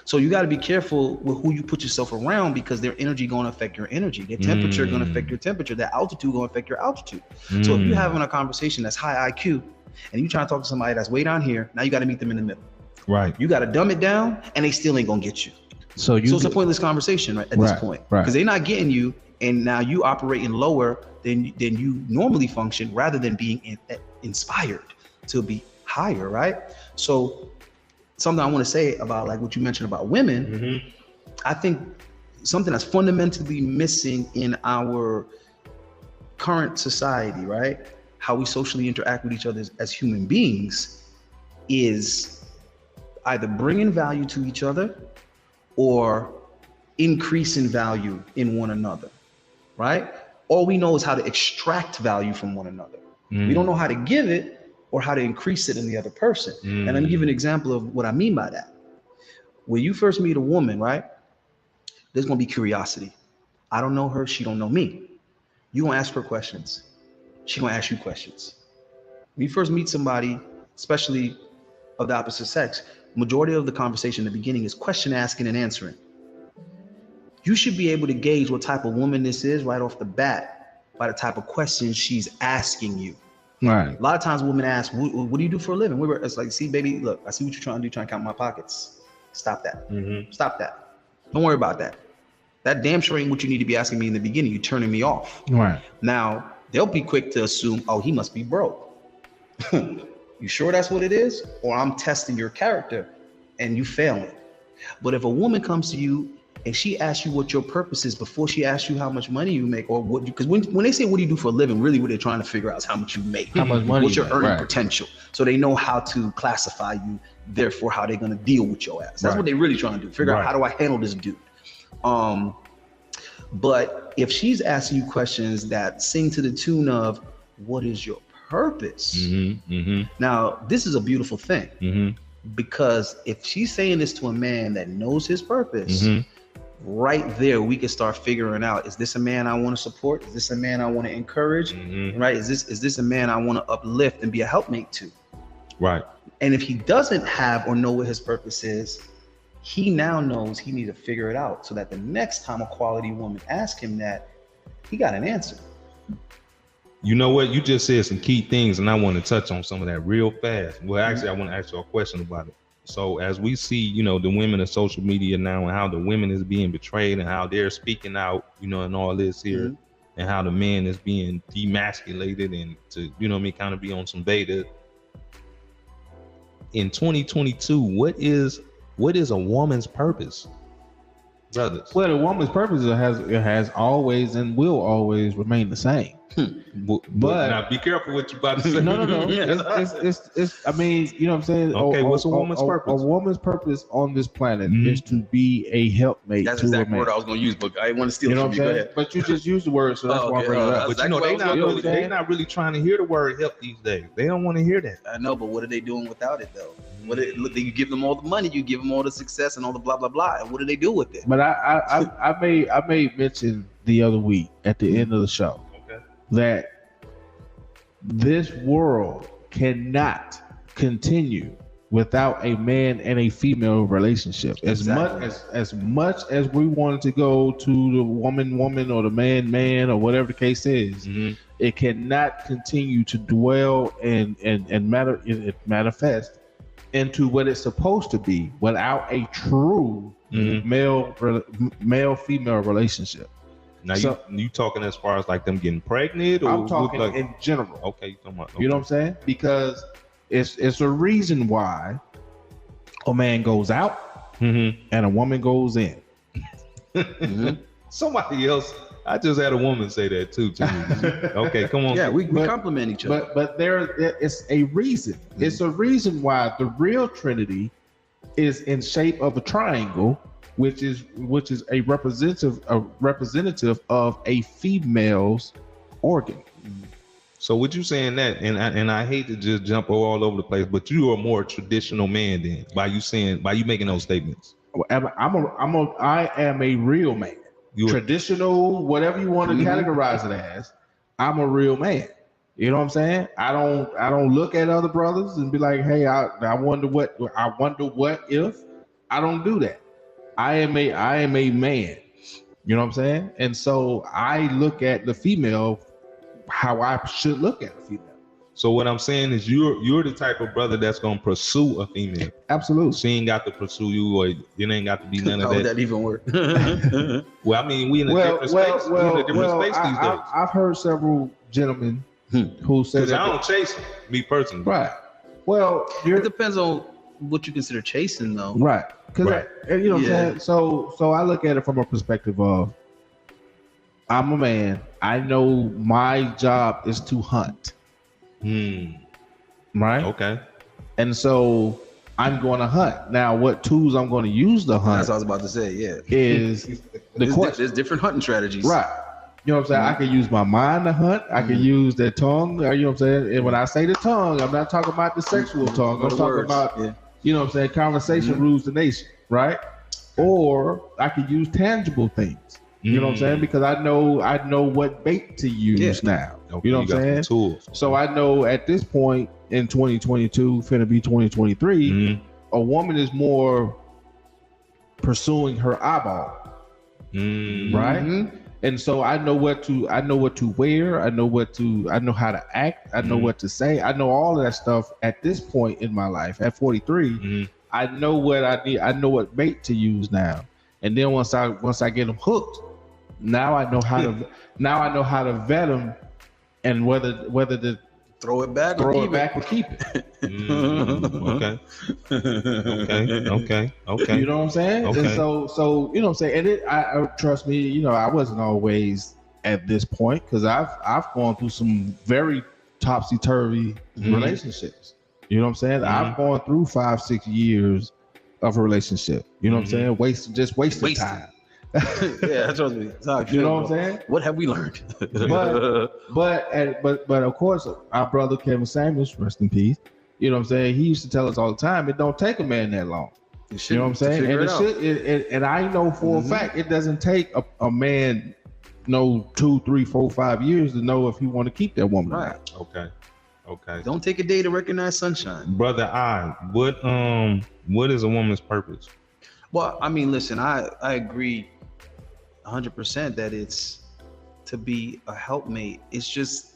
So you gotta be careful with who you put yourself around, because their energy gonna affect your energy. Their temperature gonna affect your temperature. Their altitude gonna affect your altitude. So if you're having a conversation that's high IQ, and you trying to talk to somebody that's way down here, now you gotta meet them in the middle. Right. You gotta dumb it down, and they still ain't gonna get you. So it's a pointless conversation, right? At this point, because they're not getting you, and now you operating lower than you normally function, rather than being inspired to be higher, right? So something I want to say about like what you mentioned about women, I think something that's fundamentally missing in our current society, right? How we socially interact with each other as human beings is either bringing value to each other or increasing value in one another, right? All we know is how to extract value from one another. We don't know how to give it or how to increase it in the other person. And let me give an example of what I mean by that. When you first meet a woman, right, there's gonna be curiosity. I don't know her, she don't know me. You gonna ask her questions. She gonna ask you questions. When you first meet somebody, especially of the opposite sex, majority of the conversation in the beginning is question asking and answering. You should be able to gauge what type of woman this is right off the bat by the type of questions she's asking you. Right. A lot of times women ask, what do you do for a living? It's like, see, baby, look, I see what you're trying to do, trying to count my pockets. Stop that. Stop that. Don't worry about that. That damn sure ain't what you need to be asking me in the beginning. You're turning me off. Right. Now, they'll be quick to assume, oh, he must be broke. You sure that's what it is? Or I'm testing your character and you failing. But if a woman comes to you and she asks you what your purpose is before she asks you how much money you make, or what, because when they say what do you do for a living, really what they're trying to figure out is how much you make, how much money, what's your earning potential, so they know how to classify you, therefore how they're going to deal with your ass. That's what they're really trying to do, figure out how do I handle this dude. But if she's asking you questions that sing to the tune of what is your purpose, now this is a beautiful thing, because if she's saying this to a man that knows his purpose, right there we can start figuring out, is this a man I want to support? Is this a man I want to encourage? Right? Is this a man I want to uplift and be a helpmate to? Right. And if he doesn't have or know what his purpose is, he now knows he needs to figure it out, so that the next time a quality woman asks him that, he got an answer. You know what? You just said some key things, and I want to touch on some of that real fast. Well, actually, I want to ask you a question about it. So as we see, you know, the women of social media now and how the women is being betrayed and how they're speaking out, you know, and all this here, and how the man is being demasculated and to, you know what I mean, kind of be on some beta. In 2022, what is a woman's purpose, brothers? Well, a woman's purpose has always and will always remain the same. But now be careful what you about to say. No. It's I mean, you know what I'm saying? Okay, what's a woman's purpose? A woman's purpose on this planet is to be a helpmate. That's to exactly a man. word I was going to use, but I didn't want to steal it from you. Go ahead. But you just used the word, so that's why I bring it up. But you know, they're not really trying to hear the word help these days. They don't want to hear that. I know, but what are they doing without it though? You give them all the money, you give them all the success and all the blah blah blah. And what do they do with it? But I made mention the other week at the end of the show that this world cannot continue without a man and a female relationship. As much as we wanted to go to the woman or the man or whatever the case is, it cannot continue to dwell and manifest into what it's supposed to be without a true male female relationship. Now you talking as far as like them getting pregnant, or I'm talking like, in general. Okay, you talking about, you know what I'm saying? Because it's a reason why a man goes out and a woman goes in. Somebody else, I just had a woman say that too to me. Okay, come on. Yeah, we compliment each other. But it's a reason. It's a reason why the real Trinity is in shape of a triangle, which is a representative of a female's organ. So what you saying that, and I hate to just jump all over the place, but you are a more traditional man then by you making those statements. I am a real man. Traditional, whatever you want to categorize it as, I'm a real man. You know what I'm saying? I don't look at other brothers and be like, hey, I wonder what if. I don't do that. I am a man. You know what I'm saying? And so I look at the female how I should look at a female. So what I'm saying is you're the type of brother that's gonna pursue a female. Absolutely. She ain't got to pursue you, or it ain't got to be none of that. How would that even work? Well, I mean, we in a different space. We're in a different space these days. I've heard several gentlemen who say that. Because I don't chase me personally. Right. Well, it depends on what you consider chasing, though. Right. Because you know what I'm saying. So I look at it from a perspective of, I'm a man. I know my job is to hunt. Right. Okay. And so I'm going to hunt. Now, what tools I'm going to use to hunt? That's what I was about to say. Yeah. Is the question. There's different hunting strategies. Right. You know what I'm saying? I can use my mind to hunt. I can use the tongue. You know what I'm saying? And when I say the tongue, I'm not talking about the sexual tongue. I'm talking about, you know what I'm saying? Conversation rules the nation. Right. Or I could use tangible things. You know what I'm saying? Because I know what bait to use now. Okay, you know what I'm saying? Tools. So I know at this point in 2022, finna be 2023, a woman is more pursuing her eyeball. Right? And so I know what to wear, I know how to act, I know what to say. I know all of that stuff at this point in my life at 43. I know what I need, I know what bait to use now. And then once I get them hooked, now I know how to vet them and whether to throw it back or keep it. Okay. You know what I'm saying? Okay. And so you know what I'm saying. And I trust me, you know, I wasn't always at this point because I've gone through some very topsy-turvy relationships. You know what I'm saying? I've gone through 5-6 years of a relationship. You know what I'm saying? Wasted time. Yeah, that's what I mean. You know what I'm saying? What have we learned? but of course, our brother Kevin Samuels, rest in peace. You know what I'm saying? He used to tell us all the time, it don't take a man that long. You know what I'm saying? And I know for a fact it doesn't take a man 2, 3, 4, 5 years to know if he want to keep that woman. Right. Okay. Don't take a day to recognize sunshine. Brother what is a woman's purpose? Well, I mean, listen, I agree 100% that it's to be a helpmate. It's just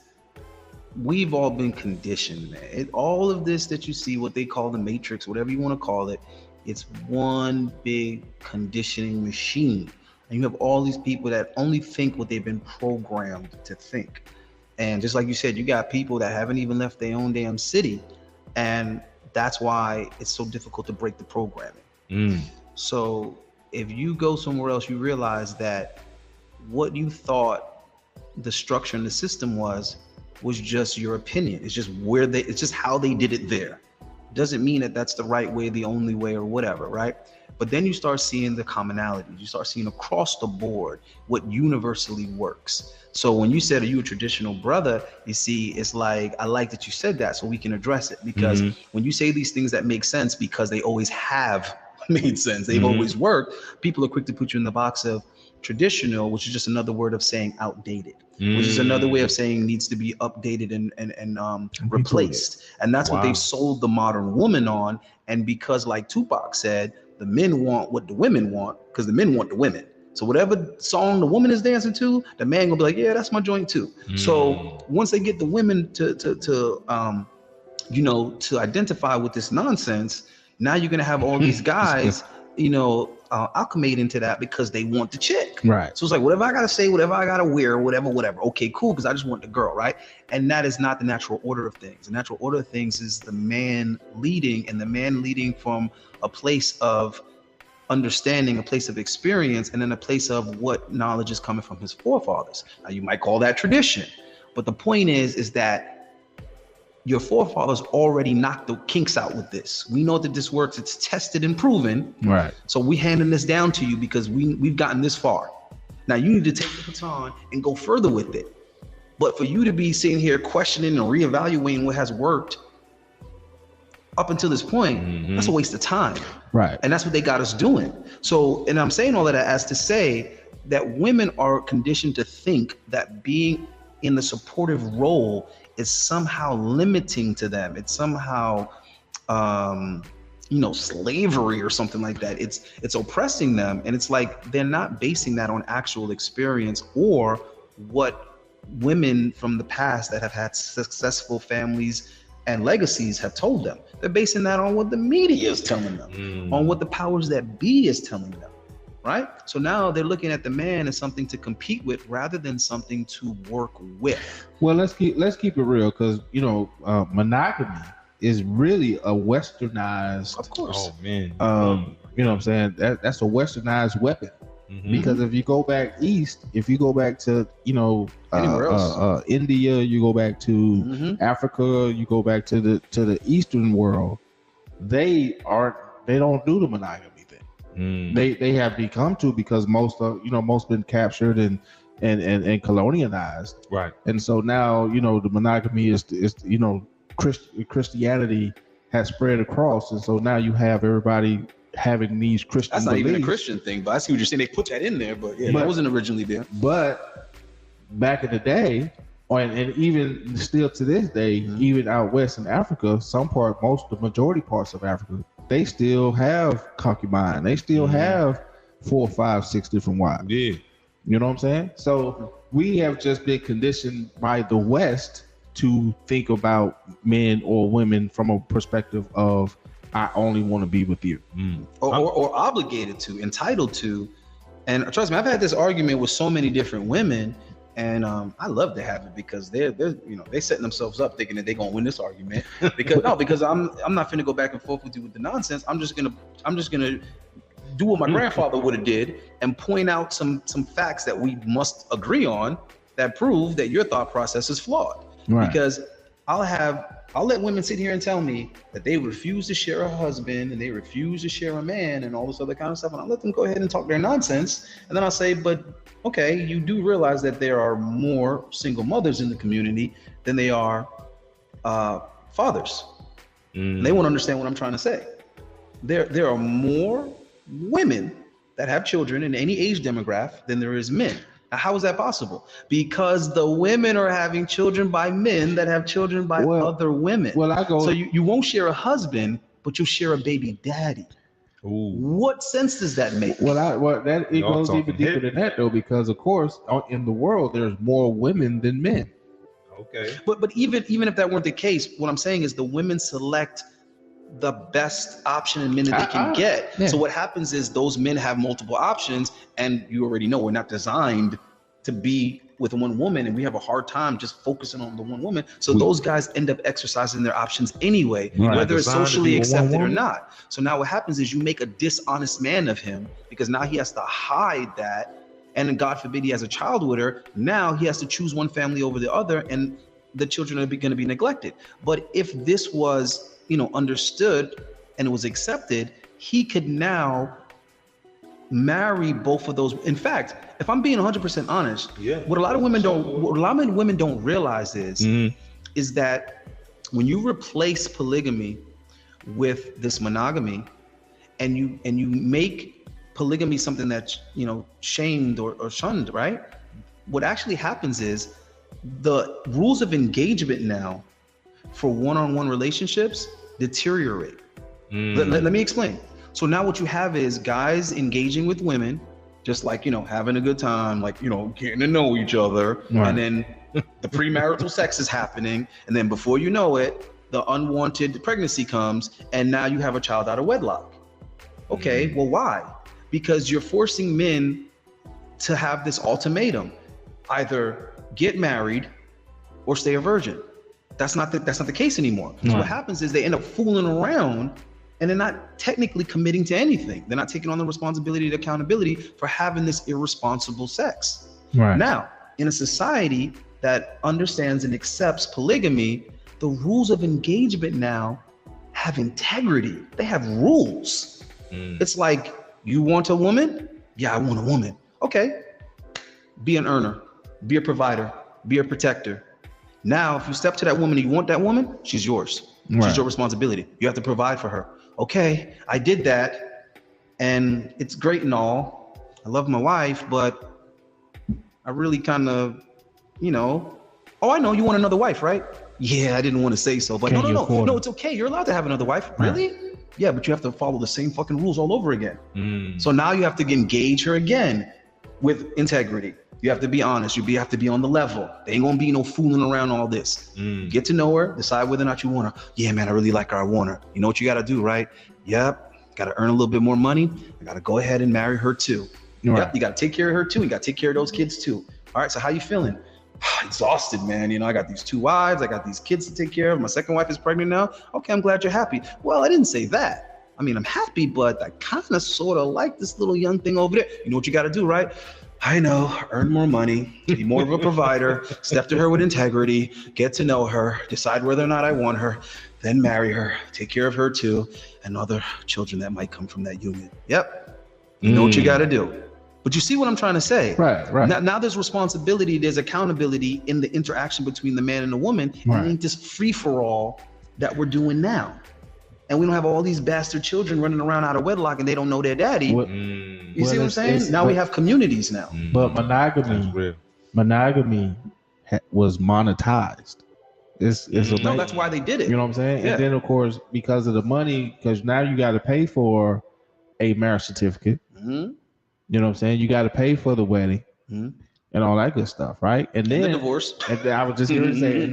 we've all been conditioned, man. All of this that you see, what they call the matrix, whatever you want to call it, it's one big conditioning machine. And you have all these people that only think what they've been programmed to think. And just like you said, you got people that haven't even left their own damn city. And that's why it's so difficult to break the programming. So if you go somewhere else, you realize that what you thought the structure and the system was just your opinion. It's just how they did it there. Doesn't mean that that's the right way, the only way, or whatever, right? But then you start seeing the commonalities. You start seeing across the board what universally works. So when you said, are you a traditional brother? You see, it's like, I like that you said that so we can address it. Because when you say these things that make sense, because they always have made sense, they've always worked, people are quick to put you in the box of traditional, which is just another word of saying outdated, which is another way of saying needs to be updated and replaced. And that's what they've sold the modern woman on. And because, like Tupac said, the men want what the women want, because the men want the women. So whatever song the woman is dancing to, the man gonna be like, yeah, that's my joint too. So once they get the women to identify with this nonsense, now you're gonna have all these guys, acclimate into that because they want the chick. Right. So it's like, whatever I gotta say, whatever I gotta wear, whatever. Okay, cool, because I just want the girl, right? And that is not the natural order of things. The natural order of things is the man leading, and the man leading from a place of understanding, a place of experience, and then a place of what knowledge is coming from his forefathers. Now you might call that tradition, but the point is that your forefathers already knocked the kinks out with this. We know that this works. It's tested and proven. Right. So we handing this down to you because we've gotten this far. Now you need to take the baton and go further with it. But for you to be sitting here questioning and reevaluating what has worked up until this point, that's a waste of time. Right. And that's what they got us doing. So, and I'm saying all of that as to say that women are conditioned to think that being in the supportive role is somehow limiting to them. It's somehow, slavery or something like that. It's oppressing them. And it's like, they're not basing that on actual experience or what women from the past that have had successful families and legacies have told them. They're basing that on what the media is telling them, on what the powers that be is telling them, right? So now they're looking at the man as something to compete with rather than something to work with. Well, let's keep it real, because monogamy is really a westernized. Of course. Oh man. You know what I'm saying? That's a westernized weapon. Because if you go back east, if you go back to India, you go back to Africa, you go back to the Eastern world, they don't do the monogamy thing. They have become to, because most been captured and colonialized. Right. And so now the monogamy is Christianity has spread across, and so now you have everybody having these Christian That's not beliefs. even a Christian thing, but I see what you're saying. They put that in there, but that wasn't originally there. But back in the day, and even still to this day, even out west in Africa, the majority parts of Africa, they still have concubine. They still have 4, 5, 6 different wives. Yeah. You know what I'm saying? So we have just been conditioned by the West to think about men or women from a perspective of, I only want to be with you. Or obligated to, entitled to. And trust me, I've had this argument with so many different women, and I love to have it because they're setting themselves up thinking that they're gonna win this argument. Because I'm not finna go back and forth with you with the nonsense. I'm just gonna do what my grandfather would have did and point out some facts that we must agree on that prove that your thought process is flawed. Right. Because I'll let women sit here and tell me that they refuse to share a husband and they refuse to share a man and all this other kind of stuff. And I'll let them go ahead and talk their nonsense. And then I'll say, but okay, you do realize that there are more single mothers in the community than they are fathers. They won't understand what I'm trying to say. There are more women that have children in any age demographic than there is men. Now, how is that possible? Because the women are having children by men that have children by other women. So you won't share a husband, but you'll share a baby daddy. Ooh. What sense does that make? It goes even deeper than that, though, because of course in the world there's more women than men. Okay. But even if that weren't the case, what I'm saying is the women select the best option in men that they can get. Yeah. So what happens is those men have multiple options, and you already know we're not designed to be with one woman, and we have a hard time just focusing on the one woman. So those guys end up exercising their options anyway, whether it's socially accepted or not. So now what happens is you make a dishonest man of him, because now he has to hide that. And then God forbid he has a child with her. Now he has to choose one family over the other, and the children are going to be neglected. But if this was, understood and it was accepted, he could now marry both of those. In fact, if I'm being 100% honest, what a lot of women don't realize is that when you replace polygamy with this monogamy, and you make polygamy something that's shamed or shunned, right? What actually happens is the rules of engagement now for one-on-one relationships deteriorate. Let me explain. So now what you have is guys engaging with women, just like, having a good time, like, getting to know each other. Right. And then the premarital sex is happening. And then before you know it, the unwanted pregnancy comes, and now you have a child out of wedlock. Okay, well, why? Because you're forcing men to have this ultimatum: either get married or stay a virgin. That's not the case anymore. So what happens is they end up fooling around, and they're not technically committing to anything. They're not taking on the responsibility, the accountability for having this irresponsible sex. Right. Now, in a society that understands and accepts polygamy, the rules of engagement now have integrity. They have rules. It's like, you want a woman? Yeah, I want a woman. Okay. Be an earner, be a provider, be a protector. Now, if you step to that woman and you want that woman, she's yours. Right. She's your responsibility. You have to provide for her. Okay, I did that, and it's great and all. I love my wife, but I really kind of, oh, I know you want another wife, right? Yeah, I didn't want to say so, but no, it's okay. You're allowed to have another wife. Really? Right. Yeah, but you have to follow the same fucking rules all over again. So now you have to engage her again with integrity. You have to be honest. You have to be on the level. There ain't gonna be no fooling around all this. Get to know her, decide whether or not you want her. Yeah, man, I really like her. I want her. You know what you gotta do, right? Yep. Gotta earn a little bit more money. I gotta go ahead and marry her too. Right. Yep. You gotta take care of her too. You gotta take care of those kids too. All right. So how you feeling? Exhausted, man. I got these 2 wives. I got these kids to take care of. My second wife is pregnant now. Okay, I'm glad you're happy. Well, I didn't say that. I mean, I'm happy, but I kind of sort of like this little young thing over there. You know what you got to do, right? I know, earn more money, be more of a provider, step to her with integrity, get to know her, decide whether or not I want her, then marry her, take care of her too, and other children that might come from that union. Yep. You know what you got to do. But you see what I'm trying to say? Right. Now there's responsibility, there's accountability in the interaction between the man and the woman. Right. And it ain't this free-for-all that we're doing now. And we don't have all these bastard children running around out of wedlock and they don't know their daddy. You see what I'm saying? Now we have communities now. But monogamy was monetized. No, that's why they did it. You know what I'm saying? Yeah. And then, of course, because of the money, because now you got to pay for a marriage certificate. You know what I'm saying? You got to pay for the wedding and all that good stuff, right? And then the divorce. And then I was just going to say,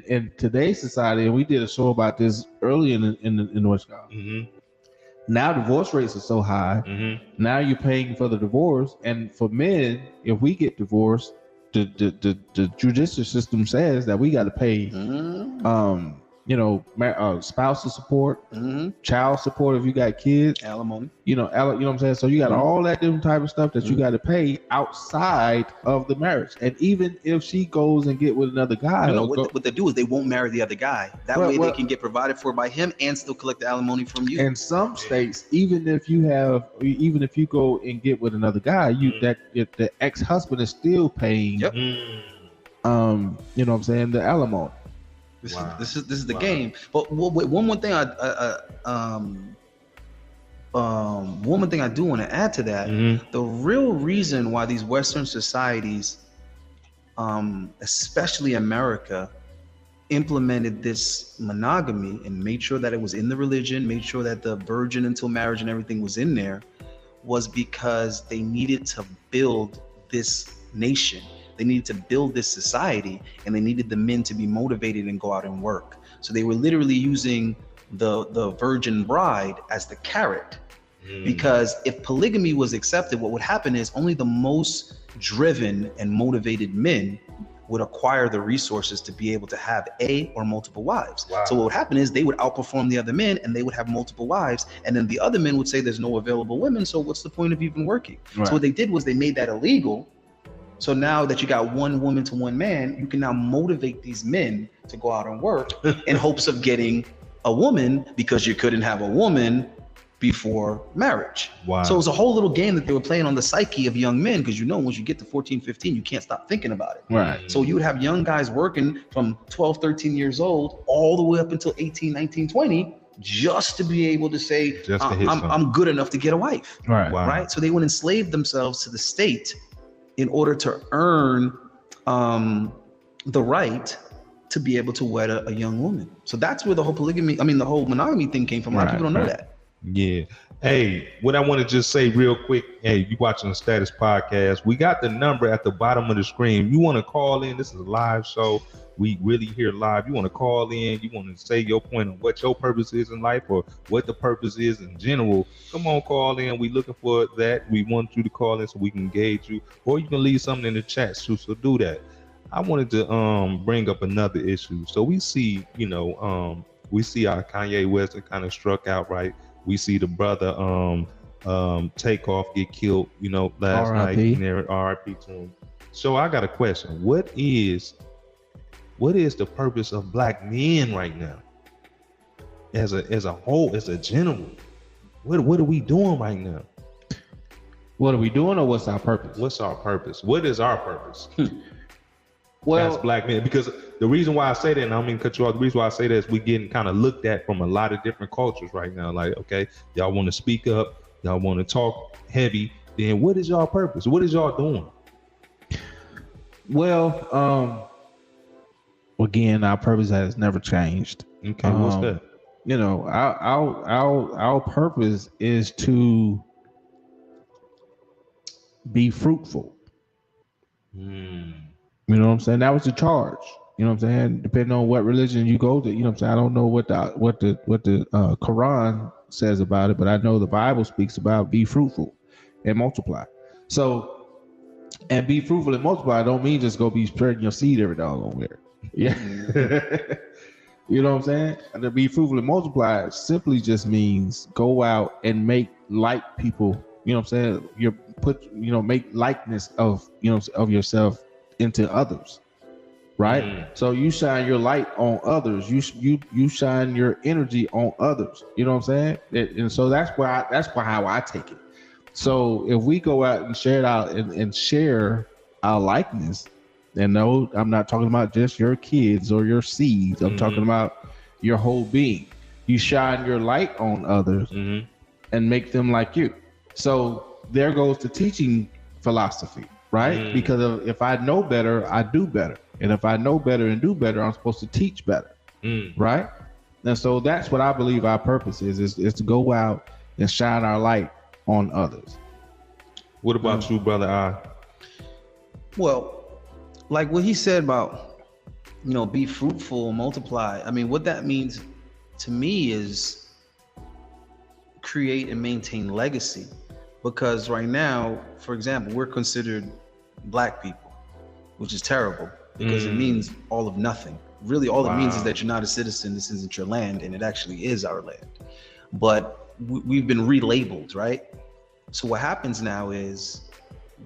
in today's society, and we did a show about this early in North Chicago. Now divorce rates are so high. Now you're paying for the divorce, and for men, if we get divorced, the judicial system says that we got to pay spousal support, child support if you got kids, alimony. You know what I'm saying? So you got all that different type of stuff that you got to pay outside of the marriage. And even if she goes and get with another guy, what they do is they won't marry the other guy. That way they can get provided for by him and still collect the alimony from you. In some states, even if you go and get with another guy, the ex-husband is still paying. Yep. You know what I'm saying? The alimony. This is the game. But one more thing I do want to add to that. The real reason why these Western societies, especially America, implemented this monogamy and made sure that it was in the religion, made sure that the virgin until marriage and everything was in there, was because they needed to build this nation. They needed to build this society, and they needed the men to be motivated and go out and work. So they were literally using the virgin bride as the carrot. Because if polygamy was accepted, what would happen is only the most driven and motivated men would acquire the resources to be able to have a or multiple wives. Wow. So what would happen is they would outperform the other men, and they would have multiple wives, and then the other men would say there's no available women, so what's the point of even working? Right. So what they did was they made that illegal. So now that you got one woman to one man, you can now motivate these men to go out and work in hopes of getting a woman, because you couldn't have a woman before marriage. Wow. So it was a whole little game that they were playing on the psyche of young men, because once you get to 14, 15, you can't stop thinking about it. Right. So you would have young guys working from 12, 13 years old all the way up until 18, 19, 20, just to be able to say, I'm good enough to get a wife. Right. Wow. Right. So they would enslave themselves to the state in order to earn the right to be able to wed a young woman. So that's where the whole the whole monogamy thing came from. A lot of people don't know that. Yeah. Hey, what I want to just say real quick, hey, you watching the Status Podcast, we got the number at the bottom of the screen. You want to call in, this is a live show. We really here live. You want to call in, you want to say your point on what your purpose is in life, or what the purpose is in general. Come on, call in. We looking for that. We want you to call in so we can engage you, or you can leave something in the chat too, so do that. I wanted to bring up another issue. So we see, we see our Kanye West kind of struck out, right? We see the brother Takeoff get killed, last night. RIP to him. So I got a question. What is the purpose of black men right now? As a whole, as a general, what are we doing right now? What are we doing, or what's our purpose? What's our purpose? What is our purpose? Well, as black men, because the reason why I say that, and I don't mean to cut you off, the reason why I say that is we're getting kind of looked at from a lot of different cultures right now. Like, okay, y'all want to speak up, y'all want to talk heavy, then what is y'all purpose? What is y'all doing? Well, again, our purpose has never changed. Okay, what's that? Our purpose is to be fruitful. You know what I'm saying? That was the charge. You know what I'm saying? Depending on what religion you go to, you know what I'm saying? I don't know what the Quran says about it, but I know the Bible speaks about be fruitful and multiply. So, and be fruitful and multiply don't mean just go be spreading your seed every doggone where. Yeah. You know what I'm saying? And to be fruitful and multiply simply just means go out and make like people, you know what I'm saying? Make likeness of yourself into others, right? So you shine your light on others. You shine your energy on others. You know what I'm saying? And so that's how I take it. So if we go out and share it out and share our likeness, and no, I'm not talking about just your kids or your seeds. I'm talking about your whole being. You shine your light on others and make them like you. So there goes the teaching philosophy. Right? Because if I know better, I do better. And if I know better and do better, I'm supposed to teach better. Right? And so that's what I believe our purpose is to go out and shine our light on others. What about you, Brother I? Well, like what he said about, be fruitful, multiply. I mean, what that means to me is create and maintain legacy. Because right now, for example, we're considered black people, which is terrible because it means all of nothing. Really, all it means is that you're not a citizen. This isn't your land, and it actually is our land. But we've been relabeled, right? So what happens now is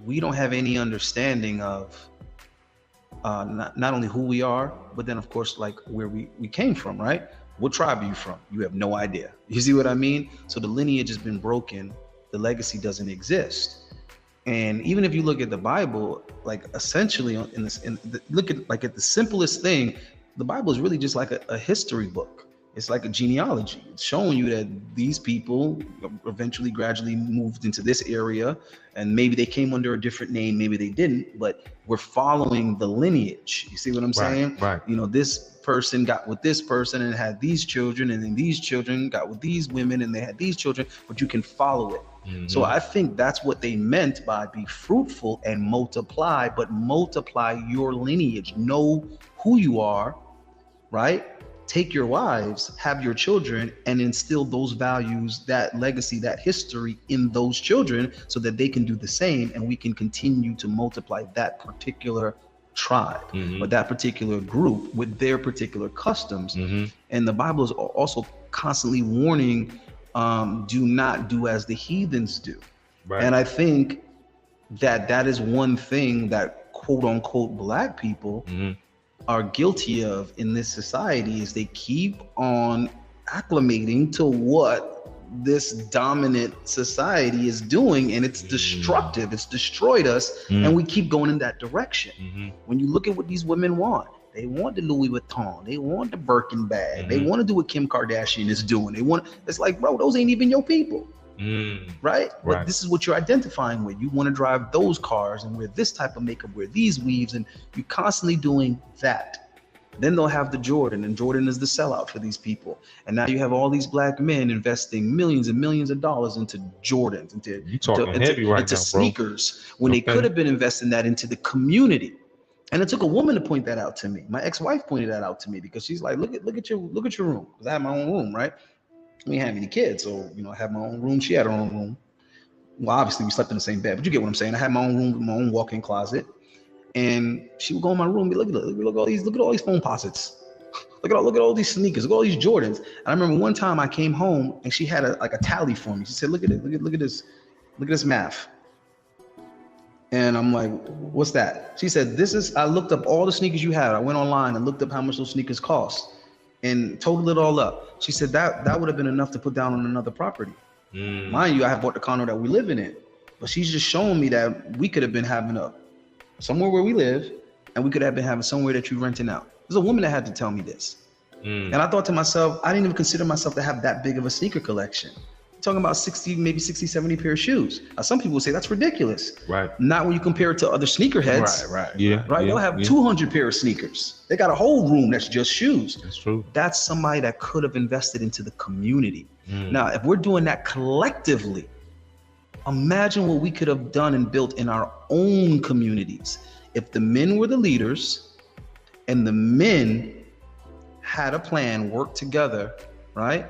we don't have any understanding of not only who we are, but then of course, like where we came from, right? What tribe are you from? You have no idea. You see what I mean? So the lineage has been broken. The legacy doesn't exist. And even if you look at the Bible, like essentially look at the simplest thing, the Bible is really just like a history book. It's like a genealogy. It's showing you that these people eventually gradually moved into this area, and maybe they came under a different name, maybe they didn't, but we're following the lineage. You see what I'm saying? Right. This person got with this person and had these children, and then these children got with these women and they had these children, but you can follow it. So I think that's what they meant by be fruitful and multiply, but multiply your lineage. Know who you are, right? Take your wives, have your children, and instill those values, that legacy, that history in those children so that they can do the same, and we can continue to multiply that particular tribe or that particular group with their particular customs. And the Bible is also constantly warning, do not do as the heathens do. Right. And I think that is one thing that quote unquote Black people are guilty of in this society, is they keep on acclimating to what this dominant society is doing, and it's destructive. It's destroyed us, and we keep going in that direction. When you look at what these women want, they want the Louis Vuitton, they want the Birkin bag, they want to do what Kim Kardashian is doing. It's like, bro, those ain't even your people. Right? But this is what you're identifying with. You want to drive those cars and wear this type of makeup, wear these weaves, and you're constantly doing that. Then they'll have the Jordan, and Jordan is the sellout for these people. And now you have all these Black men investing millions and millions of dollars into Jordans, into sneakers, when they could have been investing that into the community. And it took a woman to point that out to me. My ex-wife pointed that out to me, because she's like, look at your room. Because I have my own room, right? We didn't have any kids, so I have my own room. She had her own room. Well, obviously we slept in the same bed, but you get what I'm saying. I had my own room with my own walk-in closet, and she would go in my room and be look at all these phone posits. Look at all these sneakers. Look at all these Jordans. And I remember one time I came home and she had a tally for me. She said, look at it. Look at this math. And I'm like, what's that? She said, I looked up all the sneakers you had. I went online and looked up how much those sneakers cost and totaled it all up. She said that would have been enough to put down on another property. Mind you, I have bought the condo that we live in, but she's just showing me that we could have been having somewhere where we live, and we could have been having somewhere that you're renting out. There's a woman that had to tell me this. And I thought to myself, I didn't even consider myself to have that big of a sneaker collection. I'm talking about 60, 70 pair of shoes. Now, some people say that's ridiculous. Right. Not when you compare it to other sneakerheads. Right. Yeah. Right. They'll have 200 pair of sneakers. They got a whole room that's just shoes. That's true. That's somebody that could have invested into the community. Now, if we're doing that collectively, imagine what we could have done and built in our own communities. If the men were the leaders and the men had a plan, worked together, right?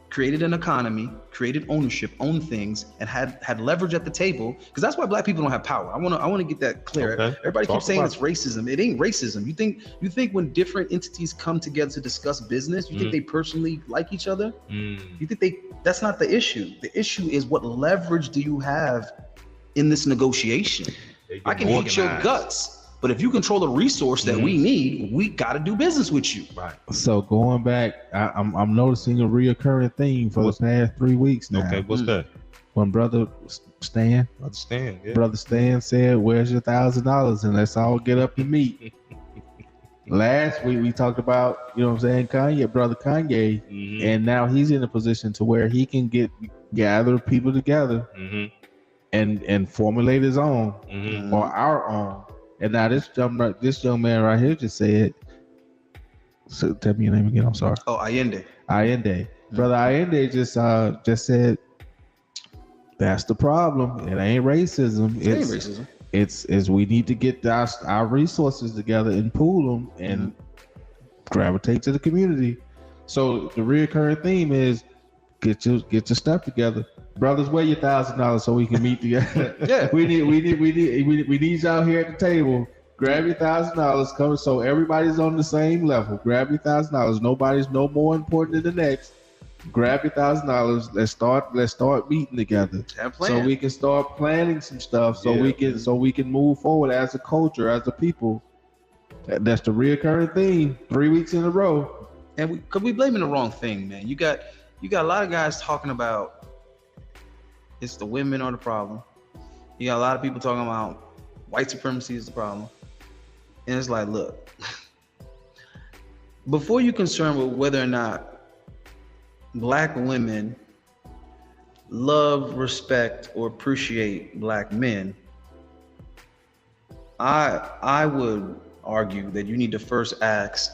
Created an economy, created ownership, owned things, and had leverage at the table. Because that's why Black people don't have power. I want to get that clear. Okay. Everybody keeps saying it's racism. It ain't racism. You think when different entities come together to discuss business, you think they personally like each other? You think that's not the issue. The issue is, what leverage do you have in this negotiation? I can hate your guts, but if you control the resource that we need, we got to do business with you. Right. So going back, I'm noticing a reoccurring theme for the past 3 weeks now. Okay, what's that? When Brother Stan said, "Where's your $1,000 and let's all get up and meet." Last week we talked about, Kanye, Brother Kanye, and now he's in a position to where he can gather people together and formulate his own or our own. And now this young man right here just said, so tell me your name again, I'm sorry. Oh, Allende. Brother Allende just said, that's the problem. It ain't racism. It ain't racism. It's we need to get our resources together and pool them and gravitate to the community. So the reoccurring theme is get your stuff together. Brothers, wear your $1,000 so we can meet together. Yeah, we need y'all here at the table. Grab your $1,000, come so everybody's on the same level. Grab your $1,000. Nobody's no more important than the next. Grab your $1,000. Let's start meeting together. So we can start planning some stuff. So we can move forward as a culture, as a people. That's the reoccurring theme. 3 weeks in a row. And we blaming the wrong thing, man. You got a lot of guys talking about it's the women are the problem. You got a lot of people talking about white supremacy is the problem. And it's like, look, before you're concerned with whether or not Black women love, respect, or appreciate Black men, I would argue that you need to first ask,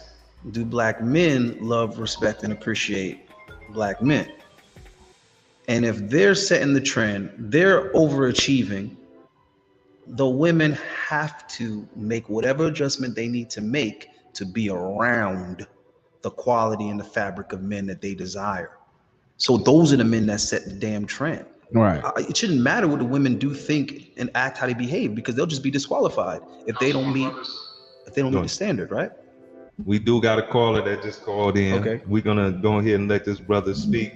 do Black men love, respect, and appreciate Black men? And if they're setting the trend, they're overachieving, the women have to make whatever adjustment they need to make to be around the quality and the fabric of men that they desire. So those are the men that set the damn trend. Right. It shouldn't matter what the women do, think, and act, how they behave, because they'll just be disqualified if they don't meet the standard, right? We do got a caller that just called in. Okay. We're gonna go ahead and let this brother speak.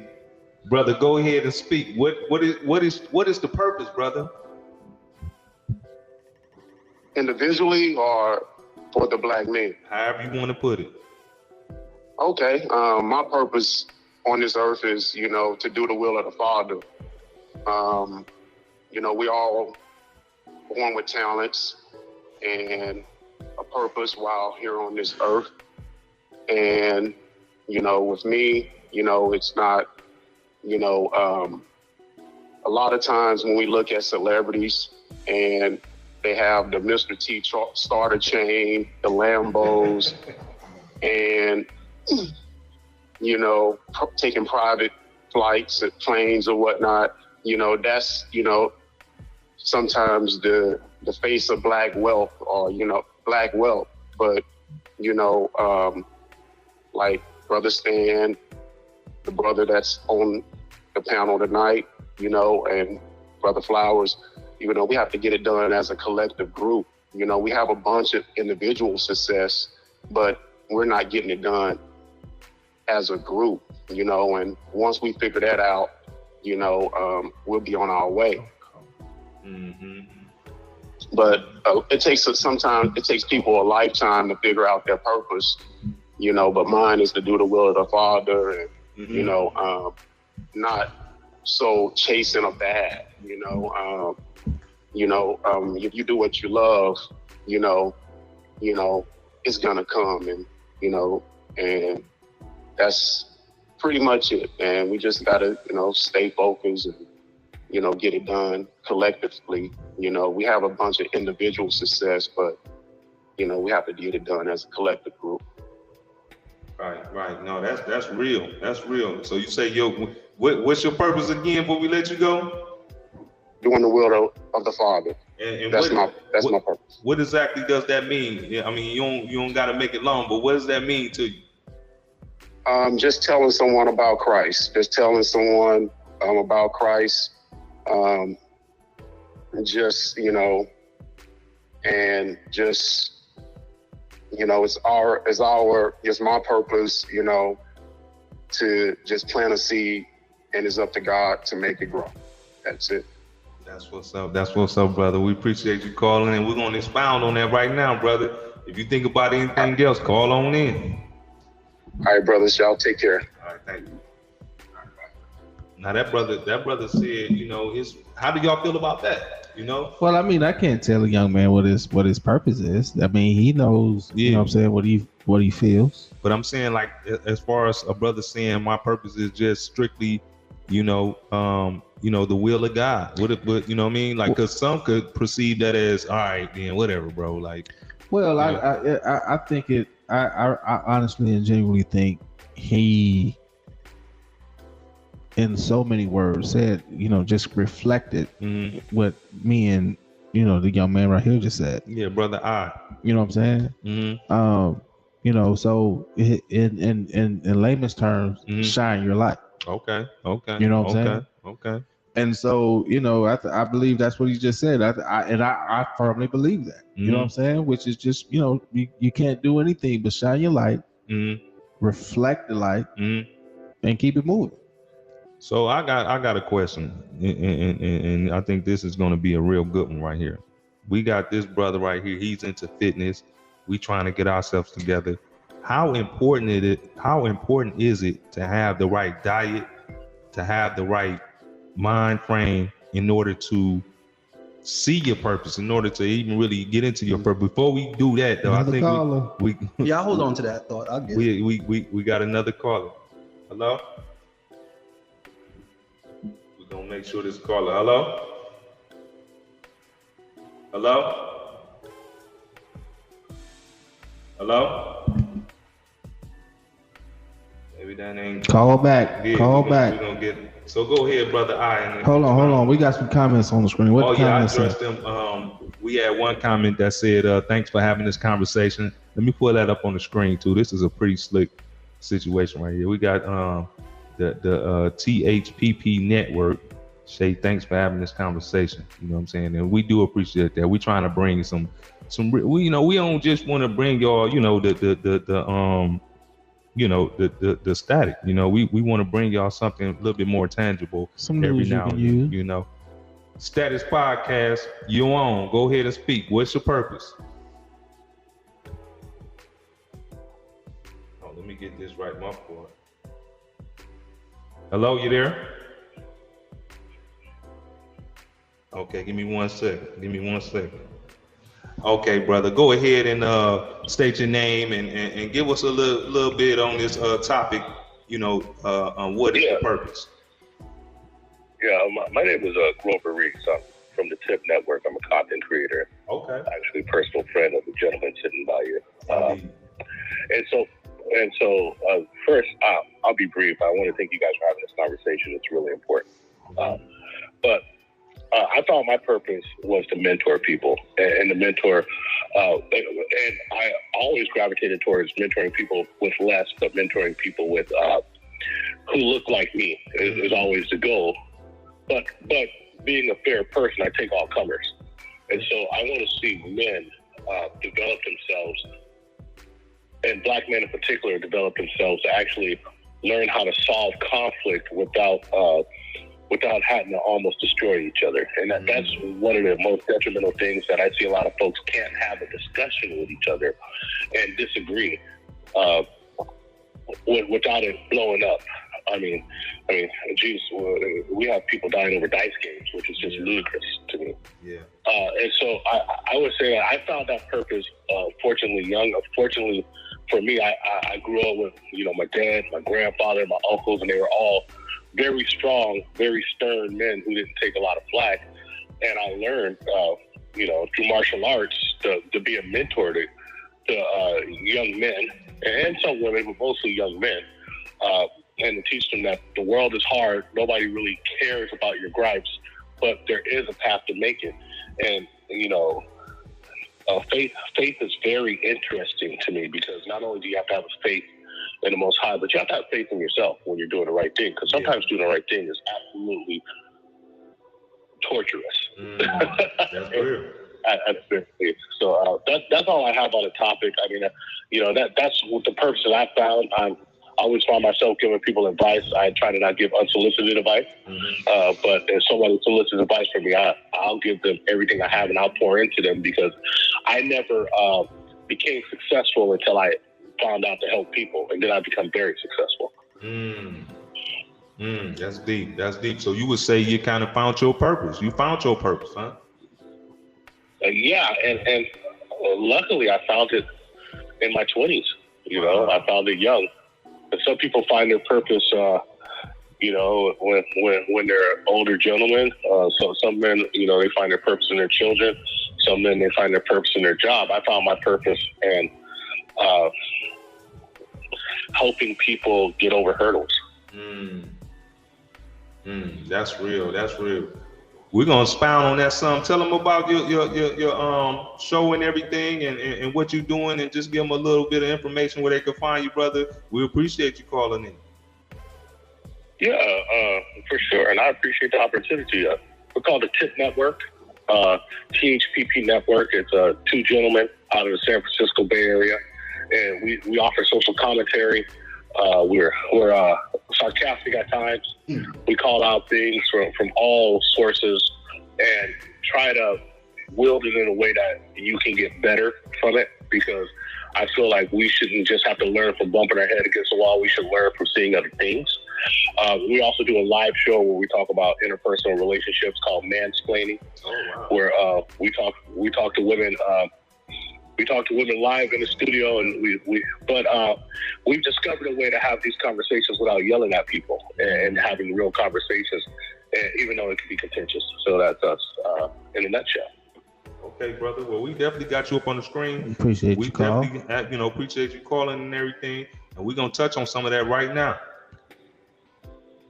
Brother, go ahead and speak. What is the purpose, brother? Individually or for the black men? However you want to put it. Okay. My purpose on this earth is, to do the will of the Father. We all born with talents and a purpose while here on this earth. And, with me, it's not, a lot of times when we look at celebrities and they have the Mr. T starter chain, the Lambos, and, taking private flights and planes or whatnot, that's, sometimes the face of black wealth or, black wealth. But, like Brother Stan, the brother that's on the panel tonight, and Brother Flowers, we have to get it done as a collective group. We have a bunch of individual success, but we're not getting it done as a group, and once we figure that out, we'll be on our way. Mm-hmm. But sometimes it takes people a lifetime to figure out their purpose, but mine is to do the will of the Father and, not so chasing a bag, if you do what you love, it's gonna come and that's pretty much it. And we just gotta, stay focused and, get it done collectively. We have a bunch of individual success, but, we have to get it done as a collective group. Right. No, that's real. That's real. So you say, what's your purpose again before we let you go? Doing the will of the Father. And that's my purpose. What exactly does that mean? I mean, you don't got to make it long, but what does that mean to you? Just telling someone about Christ. Just telling someone about Christ. And just it's my purpose, to just plant a seed, and it's up to God to make it grow. That's it. That's what's up, brother. We appreciate you calling, and we're going to expound on that right now, brother. If you think about anything else, call on in. All right, brothers, y'all take care. All right, thank you. All right. Now that brother said, how do y'all feel about that? Well, I mean, I can't tell a young man what his purpose is. I mean, he knows, you know what I'm saying, what he feels. But I'm saying, like, as far as a brother saying my purpose is just strictly, the will of God. What you know what I mean? Like, because some could perceive that as, all right, then whatever, bro. Like, well, I think it. I honestly and genuinely think he, in so many words, said, just reflected what me and the young man right here just said. Yeah, brother. You know what I'm saying? Mm-hmm. So in layman's terms, shine your light. Okay. You know what I'm saying? Okay. And so, I believe that's what he just said. I firmly believe that. You know what I'm saying? Which is just, you can't do anything but shine your light, reflect the light, and keep it moving. So I got a question, and I think this is going to be a real good one right here. We got this brother right here. He's into fitness. We trying to get ourselves together. How important is it to have the right diet, to have the right mind frame in order to see your purpose, in order to even really get into your purpose? Before we do that, though, another I think caller. I'll hold on to that thought. I'll get it. We got another caller. Hello? We're gonna make sure this caller. Hello? Maybe that ain't. Call back. Yeah, Call we back. gonna get. So go ahead, brother. Hold on. We got some comments on the screen. What the comments I addressed them. We had one comment that said, "Thanks for having this conversation." Let me pull that up on the screen too. This is a pretty slick situation right here. We got the THPP network. Shay, thanks for having this conversation. You know what I'm saying? And we do appreciate that. We're trying to bring some. We don't just want to bring y'all. The static. We want to bring y'all something a little bit more tangible every now and then. Status Podcast, you on. Go ahead and speak. What's your purpose? Oh, let me get this right, my boy. Hello, you there? Okay, give me 1 second. Okay, brother, go ahead and state your name and give us a little bit on this topic. On what is the purpose? Yeah, my name is Grover Reese. I'm from the TIP Network. I'm a content creator. Okay. Actually, personal friend of the gentleman sitting by you. And so first, I'll be brief. I want to thank you guys for having this conversation. It's really important. But I thought my purpose was to mentor people and to mentor. And I always gravitated towards mentoring people with less, but mentoring people with who look like me is always the goal. But being a fair person, I take all comers. And so I want to see men develop themselves, and black men in particular develop themselves to actually learn how to solve conflict without having to almost destroy each other. And that's one of the most detrimental things that I see a lot of folks can't have a discussion with each other and disagree without it blowing up. I mean, geez, we have people dying over dice games, which is just ludicrous to me. Yeah. And so I would say that I found that purpose, fortunately young. Fortunately for me, I grew up with, my dad, my grandfather, my uncles, and they were all very strong, very stern men who didn't take a lot of flack. And I learned, through martial arts to be a mentor to young men and some women, but mostly young men. And to teach them that the world is hard. Nobody really cares about your gripes, but there is a path to make it. And, faith is very interesting to me, because not only do you have to have a faith in the Most High, but you have to have faith in yourself when you're doing the right thing. Because sometimes doing the right thing is absolutely torturous. That's real. So that's all I have on the topic. I mean, that's what the purpose that I found. I always find myself giving people advice. I try to not give unsolicited advice. But if somebody solicits advice from me, I'll give them everything I have, and I'll pour into them, because I never became successful until I found out to help people, and then I become very successful. That's deep. So you would say you kind of found your purpose. You found your purpose, huh? Yeah, and luckily I found it in my 20s. I found it young. And some people find their purpose, when they're older gentlemen. So some men, they find their purpose in their children. Some men, they find their purpose in their job. I found my purpose in helping people get over hurdles. That's real. We're gonna expound on that some. Tell them about your show and everything, and what you're doing, and just give them a little bit of information where they can find you, brother. We appreciate you calling in. Yeah, for sure, and I appreciate the opportunity. We're called the TIP Network, THPP Network. It's two gentlemen out of the San Francisco Bay Area, and we offer social commentary. We're sarcastic at times. We call out things from all sources and try to wield it in a way that you can get better from it, because I feel like we shouldn't just have to learn from bumping our head against the wall. We should learn from seeing other things. We also do a live show where we talk about interpersonal relationships called Mansplaining, where we talk to women. We talk to women live in the studio, and we've discovered a way to have these conversations without yelling at people and having real conversations, even though it can be contentious. So that's us in a nutshell. Okay, brother. Well, we definitely got you up on the screen. Appreciate you, Carl. We definitely, appreciate you calling and everything. And we're going to touch on some of that right now.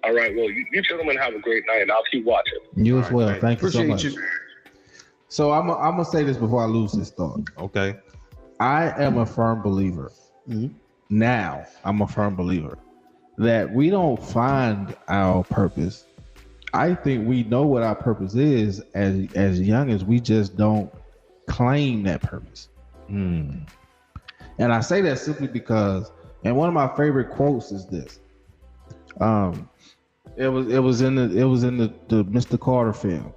All right. Well, you gentlemen have a great night, and I'll keep watching. You as well. Thank you so much. Appreciate you. So I'm going to say this before I lose this thought. Okay. I am a firm believer. Mm-hmm. Now, I'm a firm believer that we don't find our purpose. I think we know what our purpose is as young as we just don't claim that purpose. And I say that simply because, and one of my favorite quotes is this. It was in the Mr. Carter film.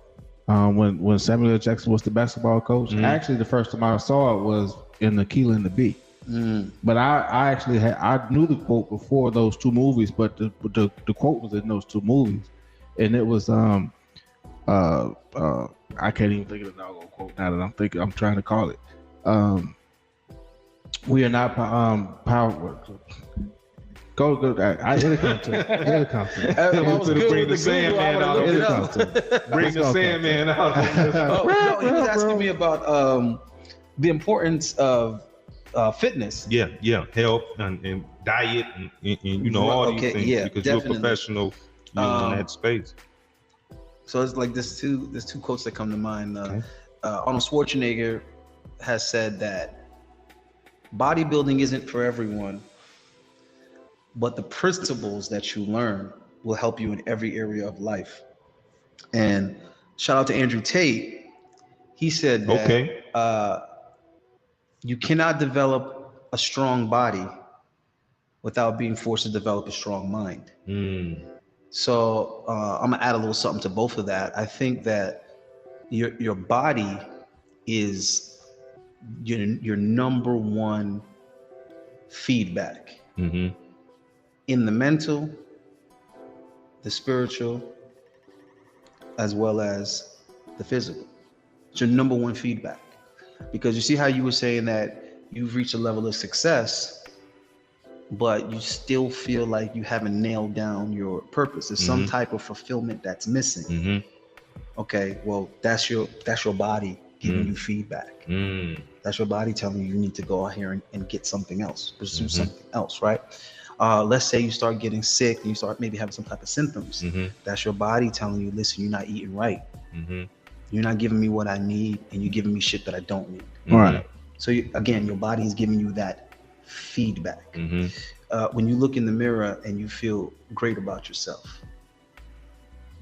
When Samuel L. Jackson was the basketball coach. Actually, the first time I saw it was in the Keeler and the Bee. But I actually I knew the quote before those two movies, but the quote was in those two movies, and it was I can't even think of the doggone quote now that I'm trying to call it. We are not power. Go. It'll come to me. Bring the Sandman out. Bring the Sandman out. No, he was asking me about the importance of fitness. Yeah, health and diet and all these things because definitely. You're a professional in that space. So it's like there's two quotes that come to mind. Arnold Schwarzenegger has said that bodybuilding isn't for everyone, but the principles that you learn will help you in every area of life. And shout out to Andrew Tate. He said that you cannot develop a strong body without being forced to develop a strong mind. So I'm gonna add a little something to both of that. I think that your body is your number one feedback. In the mental, the spiritual, as well as the physical. It's your number one feedback. Because you see how you were saying that you've reached a level of success, but you still feel like you haven't nailed down your purpose. There's some type of fulfillment that's missing. Okay, well, that's your body giving you feedback. That's your body telling you need to go out here and get something else, pursue something else, right? Let's say you start getting sick and you start maybe having some type of symptoms. That's your body telling you, listen, you're not eating right. You're not giving me what I need, and you're giving me shit that I don't need. Right. So again, your body is giving you that feedback. When you look in the mirror and you feel great about yourself,